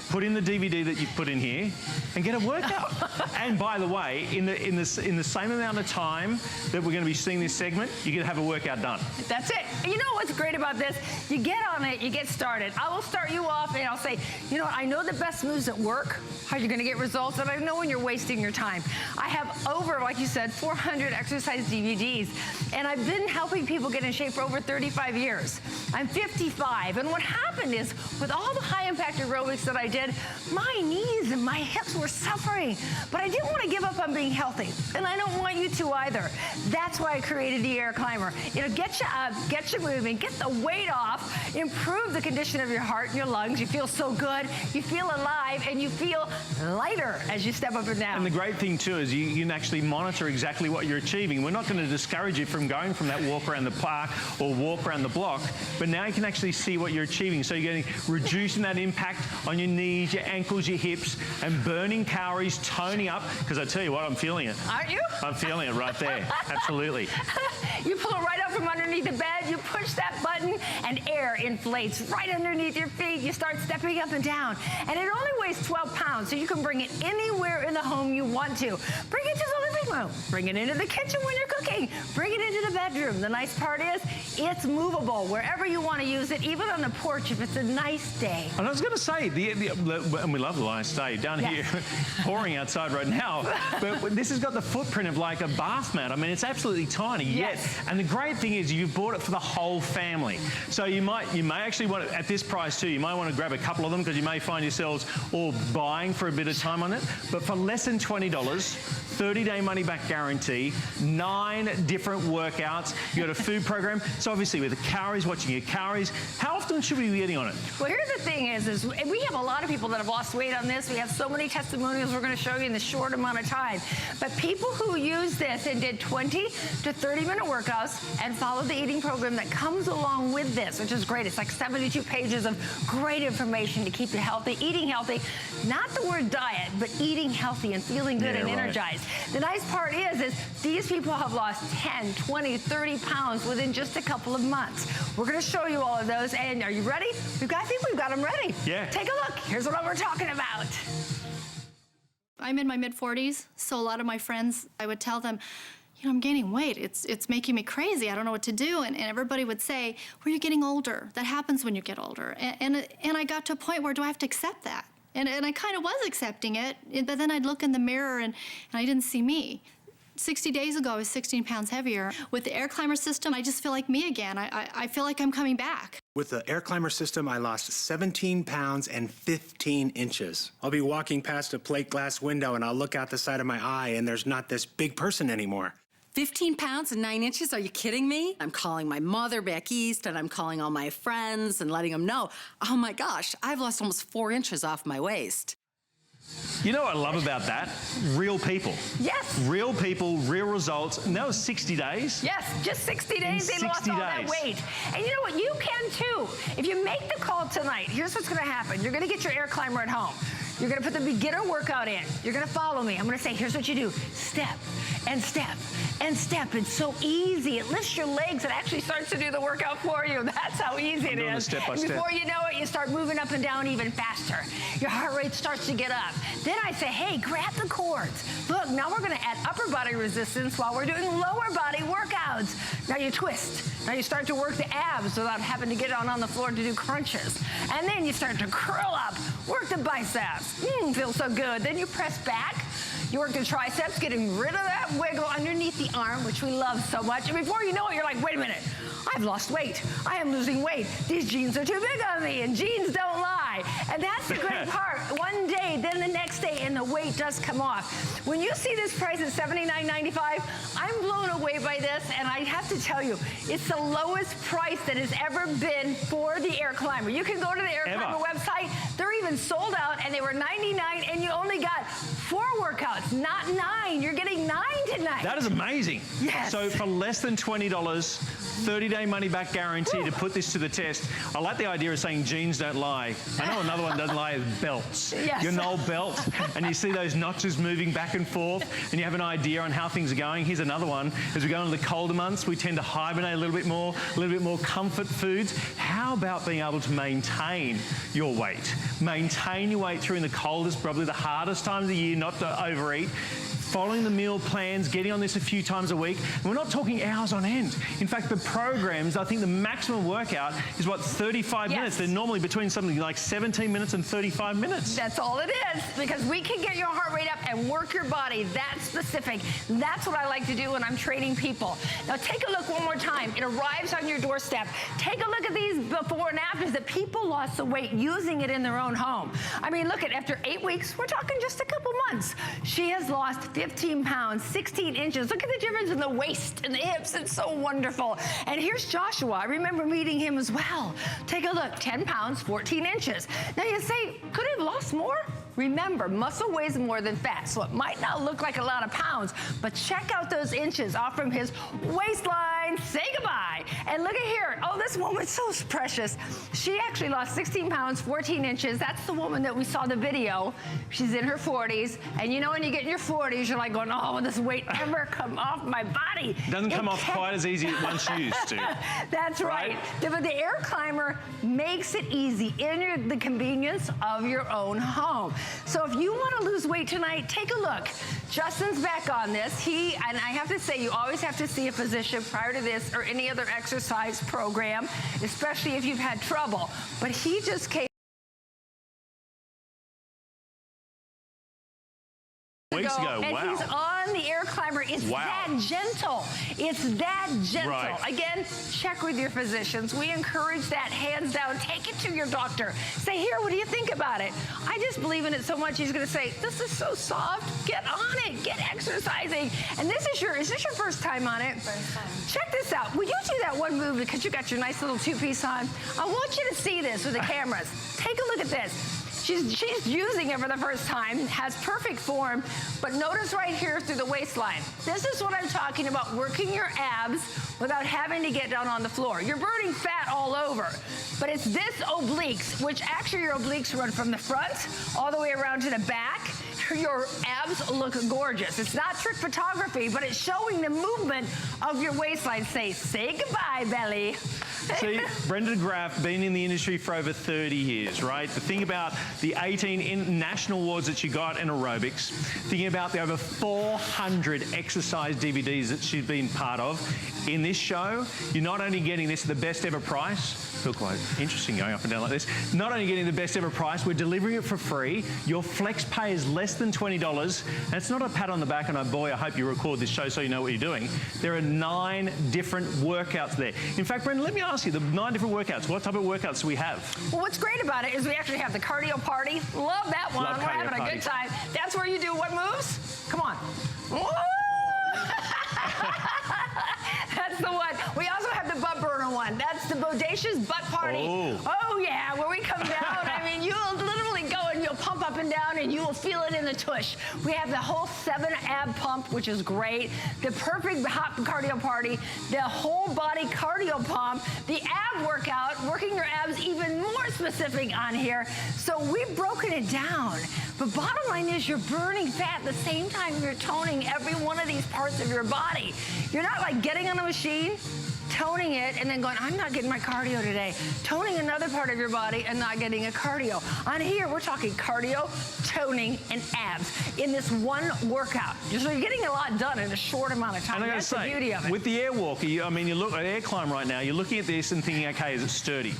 put in the DVD that you've put in here and get a workout. And by the way, in the same amount of time that we're going to be seeing this segment, you're going to have a workout done. That's it. You know what's great about this? You get on it, you get started. I will start you off and I'll say, you know what, I know the best moves that work, how you're going to get results, and I know when you're wasting your time. I have over, like you said, 400 exercise DVDs, and I've been helping people get in shape for over 35 years. I'm 55, and what happened is, with all the high-impact aerobics that I did, my knees and my hips were suffering, but I didn't want to give up on being healthy, and I don't want you to either. That's why I created the Air Climber. It'll get you up, get you moving, get the weight off, improve the condition of your heart and your lungs. You feel so good, you feel alive, and you feel lighter as you step up and down. And the great thing too is you can actually monitor exactly what you're achieving. We're not going to discourage you from going from that walk around the park or walk around the block, but now you can actually see what you're achieving. So you're getting reducing that impact on your knees, your ankles, your hips, and burning calories, toning up. Because I tell you what, I'm feeling it. Aren't you? I'm feeling it right there. Absolutely. You pull it right up from underneath the bed, you push that button, and air inflates right underneath your feet. You start stepping up and down. And it only weighs 12 pounds, so you can bring it anywhere in the home you want to. Bring it to the living room. Bring it into the kitchen when you're cooking. Bring it into the bedroom. The nice part is it's movable wherever you want to use it, even on the porch if it's a nice day. And I was going to say, and we love the nice day down here, pouring outside right now, but this has got the footprint of like a bath mat. I mean, it's absolutely tiny. And the great thing is you've bought it for the whole family. So you may actually want to, at this price too, you might want to grab a couple of them because you may find yourselves all buying for a bit of time on it. But for less than $20, 30-day money-back guarantee, 9 different workouts. You got a food program. So obviously with the calories, watching your calories, how often should we be getting on it? Well, here's the thing is we have a lot of people that have lost weight on this. We have so many testimonials we're going to show you in this short amount of time. But people who use this and did 20 to 30-minute workouts and followed the eating program that comes along with this, which is great. It's like 72 pages of great information to keep you healthy, eating healthy. Not the word diet, but eating healthy and feeling good and energized. The nice part is these people have lost 10, 20, 30 pounds within just a couple of months. We're going to show you all of those. And are you ready? I think we've got them ready. Yeah. Take a look. Here's what we're talking about. I'm in my mid-40s, so a lot of my friends, I would tell them, you know, I'm gaining weight. It's making me crazy. I don't know what to do. And everybody would say, well, you're getting older. That happens when you get older. And I got to a point where do I have to accept that? And I kind of was accepting it, but then I'd look in the mirror and I didn't see me. 60 days ago, I was 16 pounds heavier. With the Air Climber system, I just feel like me again. I feel like I'm coming back. With the Air Climber system, I lost 17 pounds and 15 inches. I'll be walking past a plate glass window and I'll look out the side of my eye and there's not this big person anymore. 15 pounds and 9 inches? Are you kidding me? I'm calling my mother back east and I'm calling all my friends and letting them know, oh my gosh, I've lost almost 4 inches off my waist. You know what I love about that? Real people. Yes. Real people, real results. And that was 60 days. Yes, just 60 days, they 60 lost all that days. weight. And you know what? You can too. If you make the call tonight, here's what's going to happen. You're going to get your Air Climber at home. You're going to put the beginner workout in. You're going to follow me. I'm going to say, here's what you do. Step and step and step. It's so easy. It lifts your legs. It actually starts to do the workout for you. That's how easy it is. Step by and step. before you know it, you start moving up and down even faster. Your heart rate starts to get up. Then I say, hey, grab the cords. Look, now we're going to add upper body resistance while we're doing lower body workouts. Now you twist. Now you start to work the abs without having to get on the floor to do crunches. And then you start to curl up, work the biceps. Feels so good. Then you press back. You work the triceps, getting rid of that wiggle underneath the arm, which we love so much. And before you know it, you're like, wait a minute. I've lost weight. I am losing weight. These jeans are too big on me, and jeans don't lie. And that's the great part. One day, then the next day, and the weight does come off. When you see this price at $79.95, I'm blown away by this, and I have to tell you, it's the lowest price that has ever been for the Air Climber. You can go to the Air Climber website. They're even sold out, and they were $99, and you only got 4 workouts, not 9. You're getting 9 tonight. That is amazing. Yes. So for less than $20, 30-day money-back guarantee to put this to the test. I like the idea of saying jeans don't lie. I know another one doesn't lie is belts. Yes. Your old belt, and you see those notches moving back and forth, and you have an idea on how things are going. Here's another one. As we go into the colder months, we tend to hibernate a little bit more comfort foods. How about being able to maintain your weight? Maintain your weight during the coldest, probably the hardest times of the year, not to overeat. Following the meal plans, getting on this a few times a week. And we're not talking hours on end. In fact, the programs, I think the maximum workout is what, 35 minutes. They're normally between something like 17 minutes and 35 minutes. That's all it is, because we can get your heart rate up and work your body that specific. That's what I like to do when I'm training people. Now take a look one more time. It arrives on your doorstep. Take a look at these before and afters that people lost the weight using it in their own home. I mean, look at after 8 weeks, we're talking just a couple months. She has lost 15 pounds, 16 inches. Look at the difference in the waist and the hips. It's so wonderful. And here's Joshua. I remember meeting him as well. Take a look, 10 pounds, 14 inches. Now you say, could he have lost more? Remember, muscle weighs more than fat, so it might not look like a lot of pounds, but check out those inches off from his waistline. Say goodbye. And look at here. Oh, this woman's so precious. She actually lost 16 pounds, 14 inches. That's the woman that we saw the video. She's in her 40s. And you know, when you get in your 40s, you're like going, oh, will this weight ever come off my body? Doesn't come off quite as easy as once used to. That's right. But the Air Climber makes it easy in the convenience of your own home. So if you want to lose weight tonight, take a look. Justin's back on this. And I have to say, you always have to see a physician prior to this or any other exercise program, especially if you've had trouble. But he just came weeks ago. And wow. he's on the Air Climber. It's that gentle. It's that gentle. Right. Again, check with your physicians. We encourage that hands down. Take it to your doctor. Say, here, what do you think about it? I just believe in it so much. He's going to say, this is so soft. Get on it. Get exercising. And is this your first time on it? First time. Check this out. Will you do that one move because you got your nice little two-piece on? I want you to see this with the cameras. Take a look at this. She's using it for the first time, has perfect form, but notice right here through the waistline. This is what I'm talking about, working your abs without having to get down on the floor. You're burning fat all over, but it's this obliques, which actually your obliques run from the front all the way around to the back. Your abs look gorgeous. It's not trick photography, but it's showing the movement of your waistline. Say goodbye, belly. See, Brenda Graff, been in the industry for over 30 years, right? The thing about the 18 national awards that she got in aerobics, thinking about the over 400 exercise DVDs that she's been part of. In this show, you're not only getting this at the best ever price, Feel quite interesting going up and down like this. Not only getting the best ever price, we're delivering it for free. Your flex pay is less than $20. And it's not a pat on the back and oh boy, I hope you record this show so you know what you're doing. There are 9 different workouts there. In fact, Brendan, let me ask you, the 9 different workouts, what type of workouts do we have? Well, what's great about it is we actually have the cardio party. Love that one. We're having a good time. That's where you do what moves? Come on. That's the one. We also have the butt burner one. That's the Bodacious Butt Party. Oh yeah, where we come down. I mean, you'll literally go and you'll pump up and down and you will feel it in the tush. We have the whole 7 ab pump, which is great. The perfect hot cardio party. The whole body cardio pump. The ab workout, working your abs even more specific on here. So we've broken it down. But bottom line is you're burning fat at the same time you're toning every one of these parts of your body. You're not like getting on a machine, toning it, and then going, I'm not getting my cardio today. Toning another part of your body and not getting a cardio. On here, we're talking cardio, toning, and abs in this one workout. So you're getting a lot done in a short amount of time. And I gotta That's say, the beauty of it. with the Airwalker, you look at Air Climb right now, you're looking at this and thinking, okay, is it sturdy?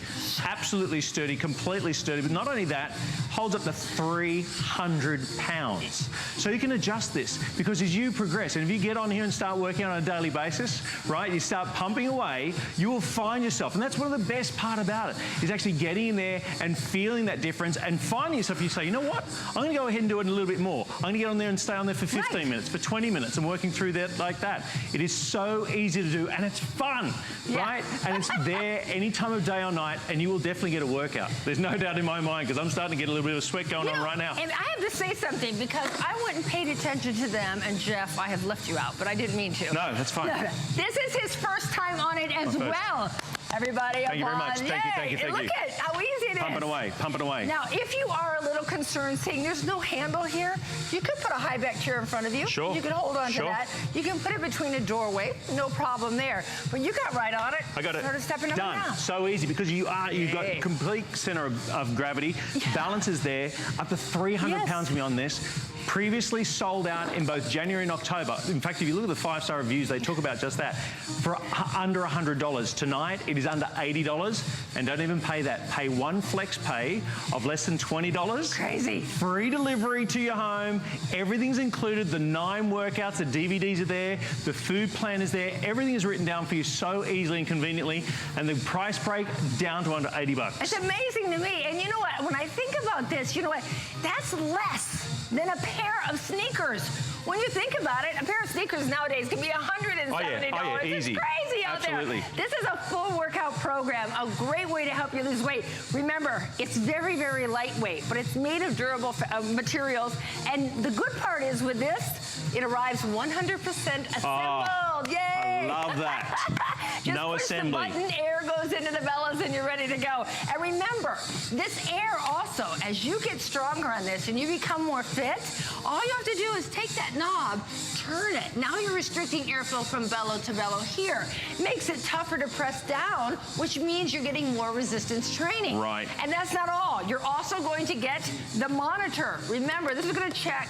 Absolutely sturdy, completely sturdy, but not only that, holds up to 300 pounds. So you can adjust this, because as you progress, and if you get on here and start working on a daily basis, right, you start pumping away, you will find yourself, and that's one of the best part about it, is actually getting in there and feeling that difference and finding yourself, you say, you know what, I'm gonna go ahead and do it a little bit more. I'm gonna get on there and stay on there for 15 minutes, for 20 minutes, and working through that like that. It is so easy to do, and it's fun, right? And it's there any time of day or night, and you will definitely get a workout. There's no doubt in my mind, because I'm starting to get a little bit of sweat going on right now. And I have to say something, because I went and paid attention to them, and Jeff, I have left you out, but I didn't mean to. No, that's fine. No. This is his first time on it as well. Everybody, Thank you very much. applause. Thank you. Yay. Look at how easy it is. Pumping away, pumping away. Now, if you are a little concerned saying there's no handle here, you could put a high back chair in front of you. Sure. You can hold on to that. You can put it between a doorway. No problem there. But you got right on it. I got it. Started stepping up and Done. down. So easy, because you've got complete center of gravity. Balance is there. Up to 300 pounds beyond this. Previously sold out in both January and October. In fact, if you look at the 5-star reviews, they talk about just that. For under $100. Tonight, it is under $80. And don't even pay that. Pay one flex pay of less than $20. Crazy. Free delivery to your home. Everything's included. The 9 workouts, the DVDs are there. The food plan is there. Everything is written down for you so easily and conveniently. And the price break down to under $80. It's amazing to me. And you know what? When I think about this, you know what? That's less than a pair of sneakers. When you think about it, a pair of sneakers nowadays can be $170. Oh yeah, easy. It's crazy out Absolutely. there. This is a full workout program, a great way to help you lose weight. Remember, it's very, very lightweight, but it's made of durable materials. And the good part is with this, it arrives 100% assembled. Yay! I love that. Just no push assembly. The button, air goes into the bellows, and you're ready to go. And remember, this air also, as you get stronger on this and you become more fit, all you have to do is take that knob, turn it. Now you're restricting airflow from bellow to bellow here. Makes it tougher to press down, which means you're getting more resistance training. Right. And that's not all. You're also going to get the monitor. Remember, this is going to check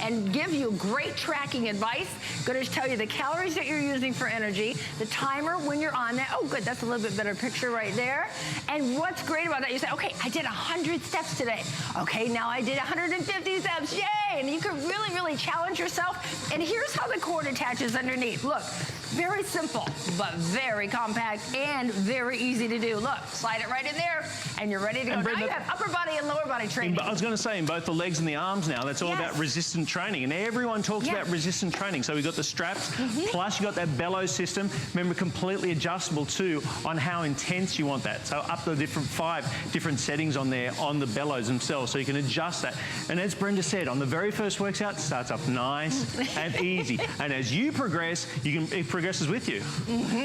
and give you great tracking advice. Going to tell you the calories that you're using for energy, the timer when you're on that. Oh, good. That's a little bit better picture right there. And what's great about that, you say, okay, I did 100 steps today. Okay, now I did 150 steps. Yay! And you can really, really challenge yourself. And here's how the cord attaches underneath. Look, very simple, but very compact and very easy to do. Look, slide it right in there, and you're ready to go. Now you have upper body and lower body training. I was going to say, in both the legs and the arms now, that's all about resistant training. And everyone talks about resistant training. So we've got the straps, plus you've got that bellows system. Remember, completely adjustable too on how intense you want that. So up to 5 different settings on there on the bellows themselves, so you can adjust that. And as Brenda said, on the very first workout, it starts off nice and easy. And as you progress, it progresses with you.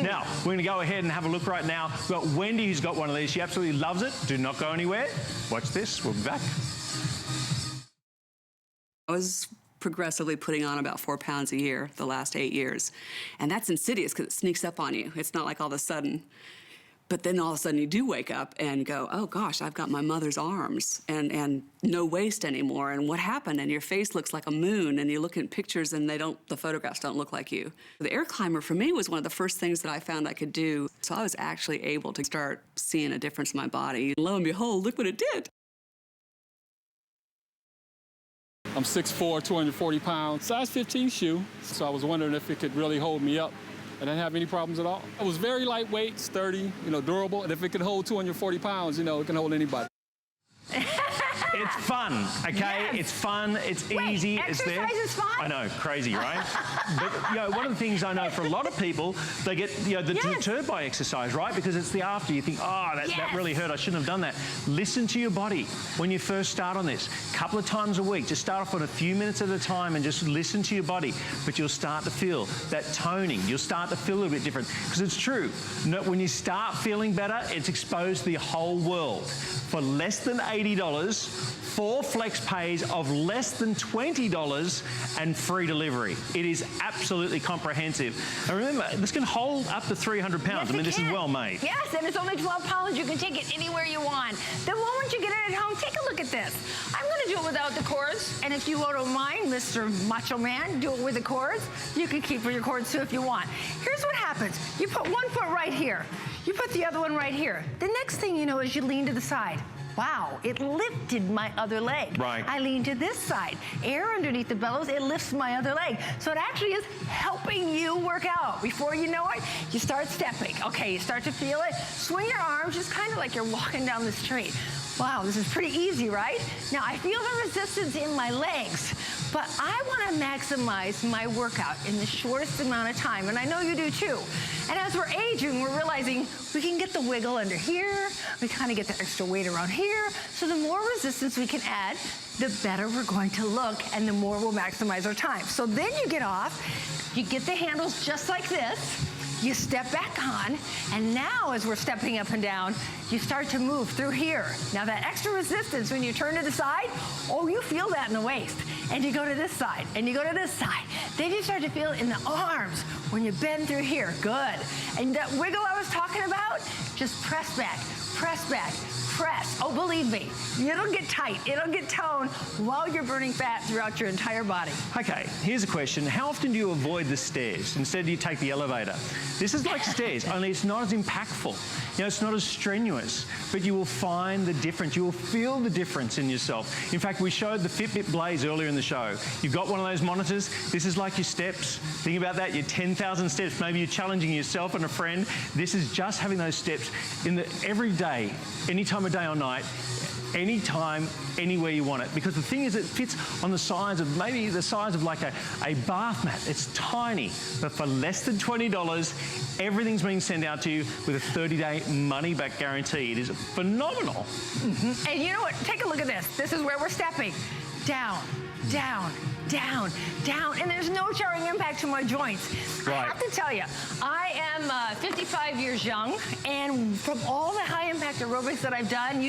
Now, we're going to go ahead and have a look right now. We've got Wendy, who's got one of these. She absolutely loves it. Do not go anywhere. Watch this. We'll be back. I was progressively putting on about 4 pounds a year the last 8 years. And that's insidious because it sneaks up on you. It's not like all of a sudden. But then all of a sudden you do wake up and go, oh gosh, I've got my mother's arms and no waist anymore. And what happened? And your face looks like a moon, and you look at pictures and the photographs don't look like you. The air climber for me was one of the first things that I found I could do. So I was actually able to start seeing a difference in my body. Lo and behold, look what it did. I'm 6'4", 240 pounds, size 15 shoe. So I was wondering if it could really hold me up. I didn't have any problems at all. It was very lightweight, sturdy, durable. And if it could hold 240 pounds, it can hold anybody. It's fun, okay? Yes. It's fun, it's easy, it's there. Exercise is fun? I know, crazy, right? But, one of the things I know for a lot of people, they get, deterred by exercise, right? Because it's the after. You think, oh, that really hurt. I shouldn't have done that. Listen to your body when you first start on this. A couple of times a week. Just start off on a few minutes at a time and just listen to your body. But you'll start to feel that toning. You'll start to feel a little bit different. Because it's true. When you start feeling better, it's exposed to the whole world. For less than $80, 4 flex pays of less than $20 and free delivery. It is absolutely comprehensive. And remember, this can hold up to 300 pounds. Yes, This is well made. Yes, and it's only 12 pounds. You can take it anywhere you want. The moment you get it at home, take a look at this. I'm going to do it without the cords. And if you don't mind, Mr. Macho Man, do it with the cords. You can keep your cords too if you want. Here's what happens. You put one foot right here. You put the other one right here. The next thing you know is you lean to the side. Wow, it lifted my other leg. Right. I lean to this side. Air underneath the bellows, it lifts my other leg. So it actually is helping you work out. Before you know it, you start stepping. Okay, you start to feel it. Swing your arms, just kind of like you're walking down the street. Wow, this is pretty easy, right? Now, I feel the resistance in my legs, but I want to maximize my workout in the shortest amount of time, and I know you do too. And as we're aging, we're realizing we can get the wiggle under here, we kind of get the extra weight around here, so the more resistance we can add, the better we're going to look, and the more we'll maximize our time. So then you get off, you get the handles just like this, you step back on, and now as we're stepping up and down, you start to move through here. Now that extra resistance, when you turn to the side, oh, you feel that in the waist. And you go to this side, and you go to this side. Then you start to feel it in the arms when you bend through here. Good. And that wiggle I was talking about, just press back, press back, press. Oh, believe me, it'll get tight, it'll get toned while you're burning fat throughout your entire body. Okay, here's a question. How often do you avoid the stairs? Instead, you take the elevator. This is like stairs, only it's not as impactful. It's not as strenuous, but you will find the difference. You will feel the difference in yourself. In fact, we showed the Fitbit Blaze earlier in the show. You've got one of those monitors. This is like your steps. Think about that, your 10,000 steps. Maybe you're challenging yourself and a friend. This is just having those steps every day, any time of day or night, anytime, anywhere you want it. Because the thing is, it fits on the size of, maybe the size of like a bath mat. It's tiny, but for less than $20, everything's being sent out to you with a 30-day money-back guarantee. It is phenomenal. Mm-hmm. And you know what? Take a look at this. This is where we're stepping. Down, down, down, down, and there's no jarring impact to my joints. Right. I have to tell you, I am 55 years young, and from all the high-impact aerobics that I've done,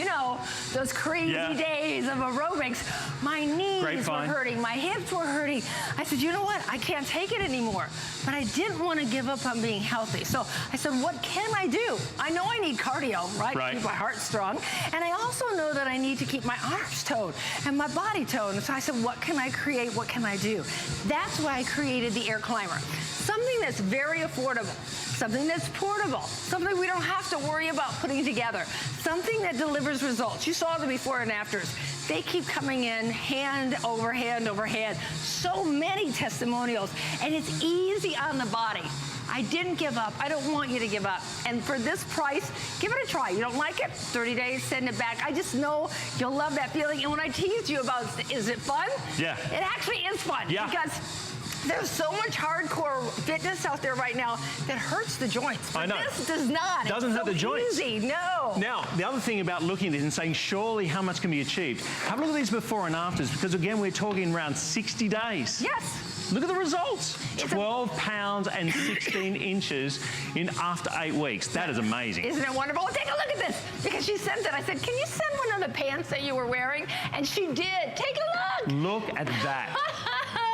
those crazy days of aerobics, my knees were hurting, my hips were hurting. I said, you know what? I can't take it anymore. But I didn't want to give up on being healthy. So I said, what can I do? I know I need cardio, right? To keep my heart strong. And I also know that I need to keep my arms toned and my body toned. And so I said, what can I create? What can I do? That's why I created the Air Climber. Something that's very affordable, something that's portable, something we don't have to worry about putting together, something that delivers results. You saw the before and afters. They keep coming in hand over hand over hand. So many testimonials, and it's easy on the body. I didn't give up. I don't want you to give up. And for this price, give it a try. You don't like it? 30 days, send it back. I just know you'll love that feeling. And when I teased you about, is it fun? Yeah. It actually is fun. Yeah. Because there's so much hardcore fitness out there right now that hurts the joints. But I know. This does not. Doesn't hurt the joints. Easy. No. Now, the other thing about looking at this and saying, surely how much can be achieved? Have a look at these before and afters, because again, we're talking around 60 days. Yes. Look at the results. 12 pounds and 16 inches in after 8 weeks. That is amazing. Isn't it wonderful? Take a look at this. Because she sent it. I said, can you send one of the pants that you were wearing? And she did. Take a look. Look at that.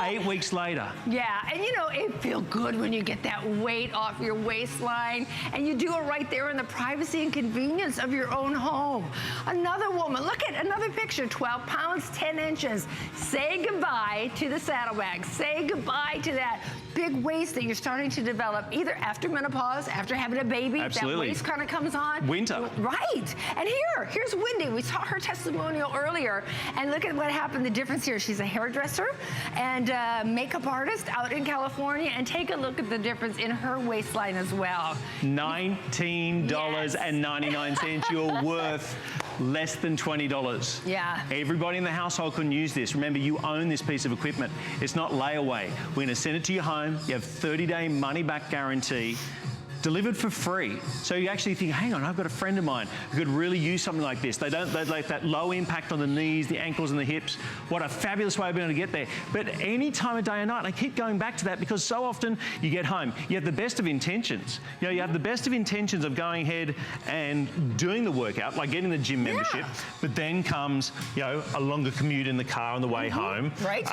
8 weeks later. Yeah, and you know, it feels good when you get that weight off your waistline, and you do it right there in the privacy and convenience of your own home. Another woman, look at another picture, 12 pounds, 10 inches. Say goodbye to the saddlebags. Say goodbye to that big waist that you're starting to develop either after menopause, after having a baby. Absolutely. That waist kind of comes on. Winter. Right. And here's Wendy. We saw her testimonial earlier, and look at what happened, the difference here. She's a hairdresser and makeup artist out in California, and take a look at the difference in her waistline as well. $19.99. You're worth less than $20. Yeah. Everybody in the household can use this. Remember, you own this piece of equipment. It's not layaway. We're going to send it to your home. You have 30-day money-back guarantee. Delivered for free. So you actually think, hang on, I've got a friend of mine who could really use something like this. They like that low impact on the knees, the ankles, and the hips. What a fabulous way of being able to get there. But any time of day or night, I keep going back to that because so often you get home, you have the best of intentions. You know, you have the best of intentions of going ahead and doing the workout, like getting the gym membership, but then comes, you know, a longer commute in the car on the way home. Right.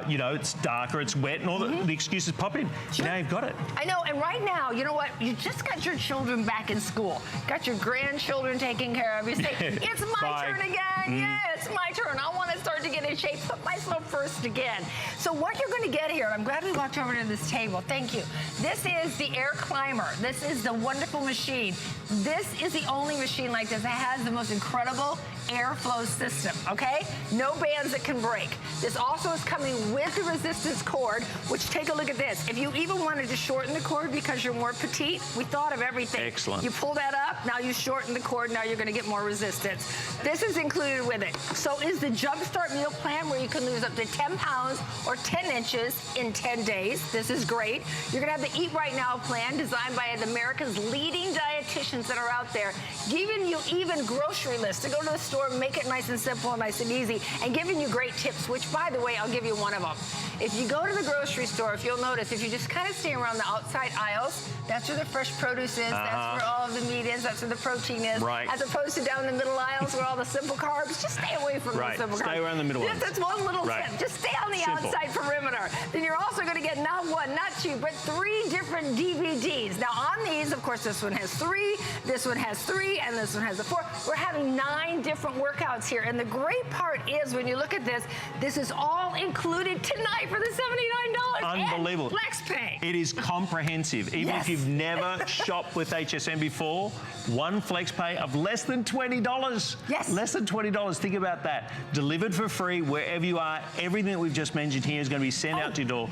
You know, it's darker, it's wet, and all the excuses pop in. Sure. Now you've got it. I know, and right now, you know what? You just got your children back in school, got your grandchildren taken care of. You say, it's my turn again. Yeah, it's my turn. I want to start to get in shape, put myself first again. So what you're going to get here, and I'm glad we walked over to this table. Thank you. This is the Air Climber. This is the wonderful machine. This is the only machine like this that has the most incredible airflow system, okay? No bands that can break. This also is coming with the resistance cord, which, take a look at this. If you even wanted to shorten the cord because you're more petite, we thought of everything. Excellent. You pull that up, now you shorten the cord, now you're gonna get more resistance. This is included with it. So is the Jumpstart Meal Plan, where you can lose up to 10 pounds or 10 inches in 10 days. This is great. You're gonna have the Eat Right Now plan, designed by America's leading dietitians that are out there, giving you even grocery lists to go to the store, make it nice and simple and nice and easy, and giving you great tips, which, by the way, I'll give you one of them. If you go to the grocery store, if you'll notice, if you just kind of stay around the outside aisles, that's where the fresh produce is, that's where all of the meat is, that's where the protein is, as opposed to down the middle aisles where all the simple carbs. Just stay away from the simple carbs. Stay around the middle ones. That's one little tip. Just stay on the outside perimeter. Then you're also going to get not one, not two, but 3 different DVDs. Now on these, of course, this one has 3, this one has 3, and this one has a 4. We're having 9 different workouts here. And the great part is, when you look at this, this is all included tonight for the $79. Unbelievable. And FlexPay. It is comprehensive. Even if you've never shopped with HSN before, one FlexPay of less than $20. Yes. Less than $20. Think about that. Delivered for free wherever you are. Everything that we've just mentioned here is going to be sent out to your door.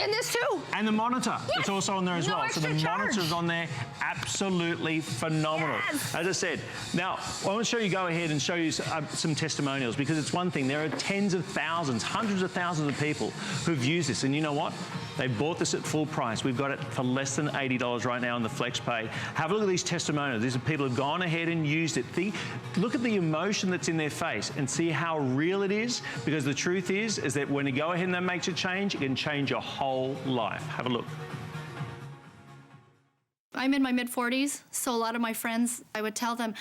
And this too. And the monitor. Yes. It's also on there as No well. So the extra monitor charge. is on there. Absolutely phenomenal. Yes. As I said, now I want to show you, go ahead and show you some testimonials, because it's one thing. There are tens of thousands, hundreds of thousands of people who've used this. And you know what? They bought this at full price. We've got it for less than $80 right now on the FlexPay. Have a look at these testimonials. These are people who've gone ahead and used it. Look at the emotion that's in their face and see how real it is, because the truth is that when you go ahead and that makes a change, it can change your whole life. Have a look. I'm in my mid-40s, so a lot of my friends, I would tell them,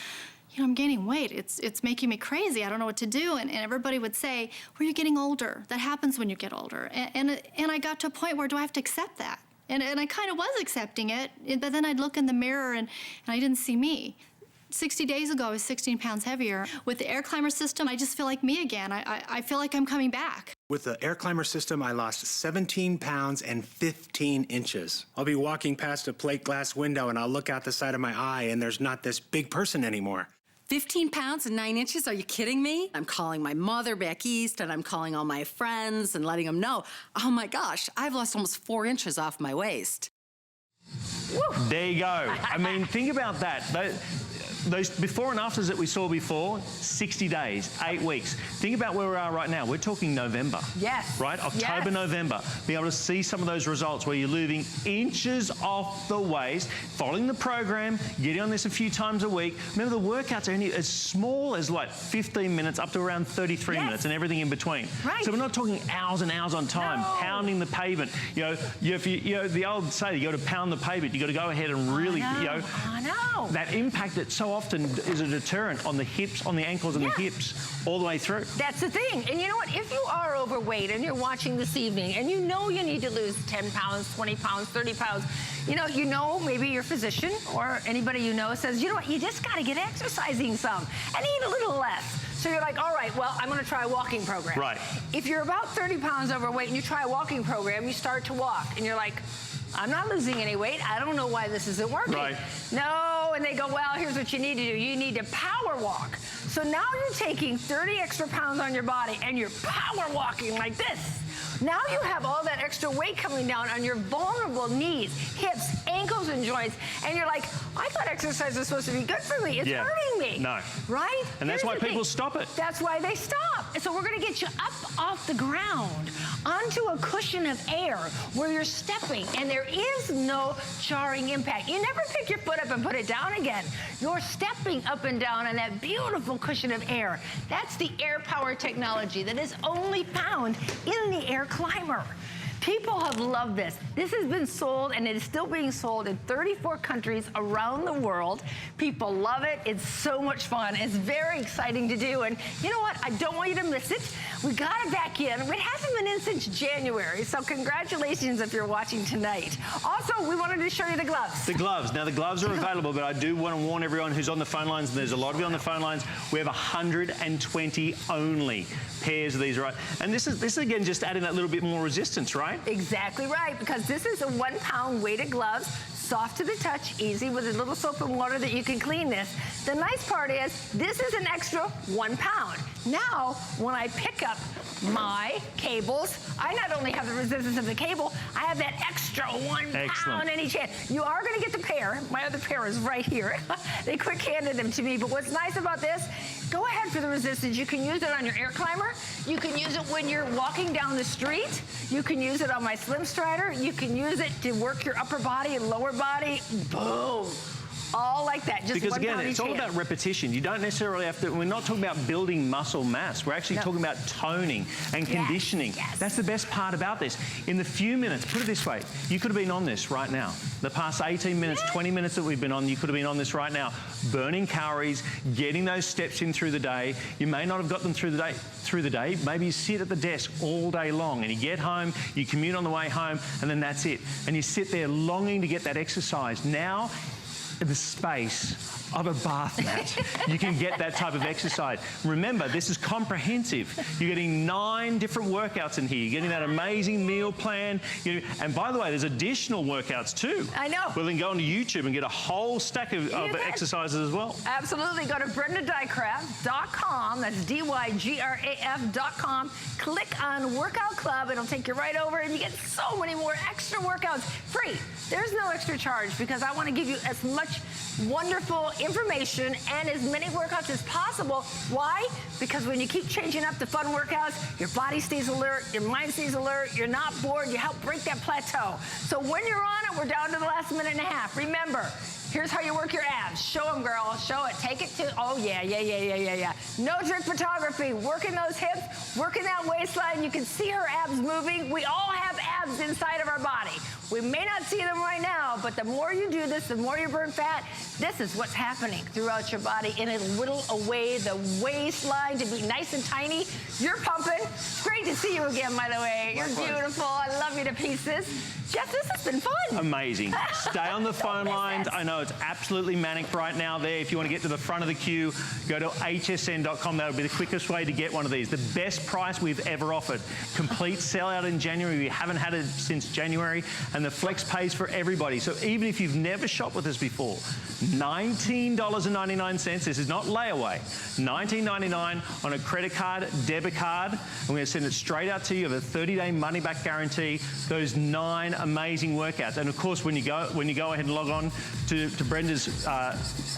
you know, I'm gaining weight. It's making me crazy. I don't know what to do. And everybody would say, well, you're getting older. That happens when you get older. And I got to a point where, do I have to accept that? And I kind of was accepting it, but then I'd look in the mirror and I didn't see me. 60 days ago, I was 16 pounds heavier. With the Air Climber system, I just feel like me again. I feel like I'm coming back. With the Air Climber system, I lost 17 pounds and 15 inches. I'll be walking past a plate glass window and I'll look out the side of my eye and there's not this big person anymore. 15 pounds and 9 inches? Are you kidding me? I'm calling my mother back east, and I'm calling all my friends and letting them know, oh my gosh, I've lost almost 4 inches off my waist. Woo. There you go. I mean, think about that. Those before and afters that we saw before, 60 days, 8 weeks. Think about where we are right now. We're talking November. Yes. Right? October, Yes. November. Being able to see some of those results where you're losing inches off the waist, following the program, getting on this a few times a week. Remember, the workouts are only as small as like 15 minutes up to around 33 minutes and everything in between. Right. So we're not talking hours and hours on time, pounding the pavement. You know, if you the old say, you got to pound the pavement. You got to go ahead and really, I know. that impact that so how often is a deterrent on the hips, on the ankles and the hips, all the way through? That's the thing. And you know what? If you are overweight and you're watching this evening and you know you need to lose 10 pounds, 20 pounds, 30 pounds, you know, maybe your physician or anybody you know says, you know what, you just got to get exercising some and eat a little less. So you're like, all right, well, I'm going to try a walking program. Right. If you're about 30 pounds overweight and you try a walking program, you start to walk and you're like, I'm not losing any weight. I don't know why this isn't working. Right. No, and they go, well, here's what you need to do. You need to power walk. So now you're taking 30 extra pounds on your body and you're power walking like this. Now you have all that extra weight coming down on your vulnerable knees, hips, ankles, and joints, and you're like, I thought exercise was supposed to be good for me. It's hurting me. No. Right? And that's why people stop it. That's why they stop. And so we're going to get you up off the ground onto a cushion of air where you're stepping, and there is no jarring impact. You never pick your foot up and put it down again. You're stepping up and down on that beautiful cushion of air. That's the Air Power technology that is only found in the Air Climber. People have loved this. This has been sold, and it is still being sold in 34 countries around the world. People love it. It's so much fun. It's very exciting to do. And you know what? I don't want you to miss it. We got it back in. It hasn't been in since January, so congratulations if you're watching tonight. Also, we wanted to show you the gloves. The gloves. Now, the gloves are available, but I do want to warn everyone who's on the phone lines, and there's a lot of you on the phone lines, we have 120 only pairs of these, right? And this is again, just adding that little bit more resistance, right? Exactly right, because this is a 1 pound weighted gloves, soft to the touch, easy with a little soap and water that you can clean this. The nice part is this is an extra 1 pound. Now, when I pick up my cables, I not only have the resistance of the cable, I have that extra 1 pound in each hand. You are going to get the pair. My other pair is right here. They quick handed them to me, but what's nice about this, go ahead for the resistance. You can use it on your Air Climber. You can use it when you're walking down the street. You can use it on my Slim Strider. You can use it to work your upper body and lower body. Boom. All like that. Just because 1 again, pound it's each all hand. about repetition. You don't necessarily have to, we're not talking about building muscle mass. We're actually talking about toning and conditioning. That's the best part about this. In the few minutes, put it this way, you could have been on this right now. The past 18 minutes, 20 minutes that we've been on, you could have been on this right now. Burning calories, getting those steps in through the day. You may not have got them through the day. Maybe you sit at the desk all day long and you get home, you commute on the way home, and then that's it. And you sit there longing to get that exercise. Now, the space of a bath mat, you can get that type of exercise. Remember, this is comprehensive. You're getting 9 different workouts in here. You're getting that amazing meal plan. And by the way, there's additional workouts too. I know. Well, then go onto YouTube and get a whole stack of exercises as well. Absolutely. Go to BrendaDycraft.com. That's DYGRAF.com. Click on Workout Club. It'll take you right over, and you get so many more extra workouts free. There's no extra charge because I want to give you as much wonderful information and as many workouts as possible. Why? Because when you keep changing up the fun workouts, your body stays alert, your mind stays alert, you're not bored, you help break that plateau. So when you're on it, we're down to the last minute and a half. Remember, here's how you work your abs. Show them, girl. Show it. Take it to, oh, yeah. No trick photography. Working those hips, working that waistline. You can see her abs moving. We all have abs inside of our body. We may not see them right now, but the more you do this, the more you burn fat. This is what's happening throughout your body, and it'll whittle away the waistline to be nice and tiny. You're pumping. It's great to see you again, by the way. You're beautiful. I love you to pieces. Jeff, this has been fun. Amazing. Stay on the phone lines. I know it's absolutely manic right now there. If you want to get to the front of the queue, go to hsn.com. That'll be the quickest way to get one of these. The best price we've ever offered. Complete sellout in January. We haven't had it since January, and the Flex pays for everybody. So even if you've never shopped with us before, $19.99. This is not layaway. $19.99 on a credit card, debit card. I'm going to send it straight out to you. You have a 30-day money-back guarantee. Those 9 amazing workouts. And of course, when you go ahead and log on to Brenda's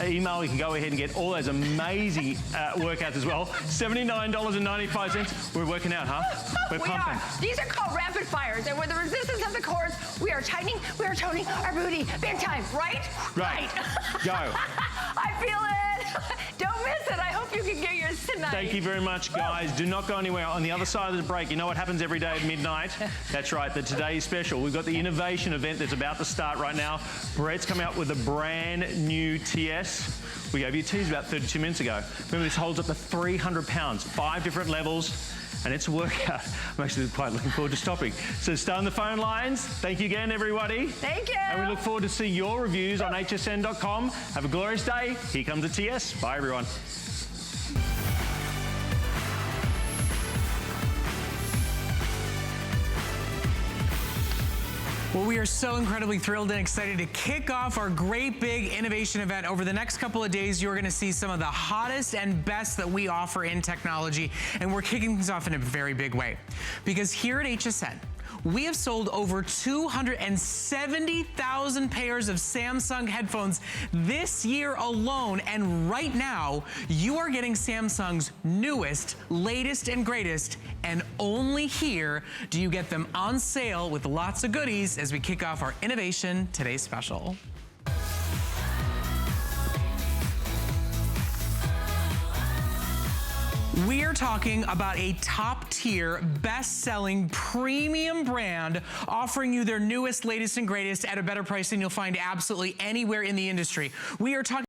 email, you can go ahead and get all those amazing workouts as well. $79.95. We're working out, huh? We're pumping. These are called rapid fires, and with the resistance of the cores, we are tightening, we are toning our booty. Big time, right? Right. Go. I feel it. Don't miss it. I hope you can get your tonight. Thank you very much, guys. Do not go anywhere. On the other side of the break, you know what happens every day at midnight? That's right, the Today Special. We've got the innovation event that's about to start right now. Brett's coming up with a brand new TS. We gave you a tease about 32 minutes ago. Remember, this holds up to 300 pounds, 5 different levels, and it's a workout. I'm actually quite looking forward to stopping. So stay on the phone lines. Thank you again, everybody. Thank you. And we look forward to see your reviews on hsn.com. Have a glorious day. Here comes the TS. Bye, everyone. Well, we are so incredibly thrilled and excited to kick off our great big innovation event. Over the next couple of days, you're going to see some of the hottest and best that we offer in technology. And we're kicking things off in a very big way. Because here at HSN, we have sold over 270,000 pairs of Samsung headphones this year alone. And right now, you are getting Samsung's newest, latest, and greatest. And only here do you get them on sale with lots of goodies as we kick off our Innovation Today special. We are talking about a top-tier, best-selling, premium brand offering you their newest, latest, and greatest at a better price than you'll find absolutely anywhere in the industry. We are talking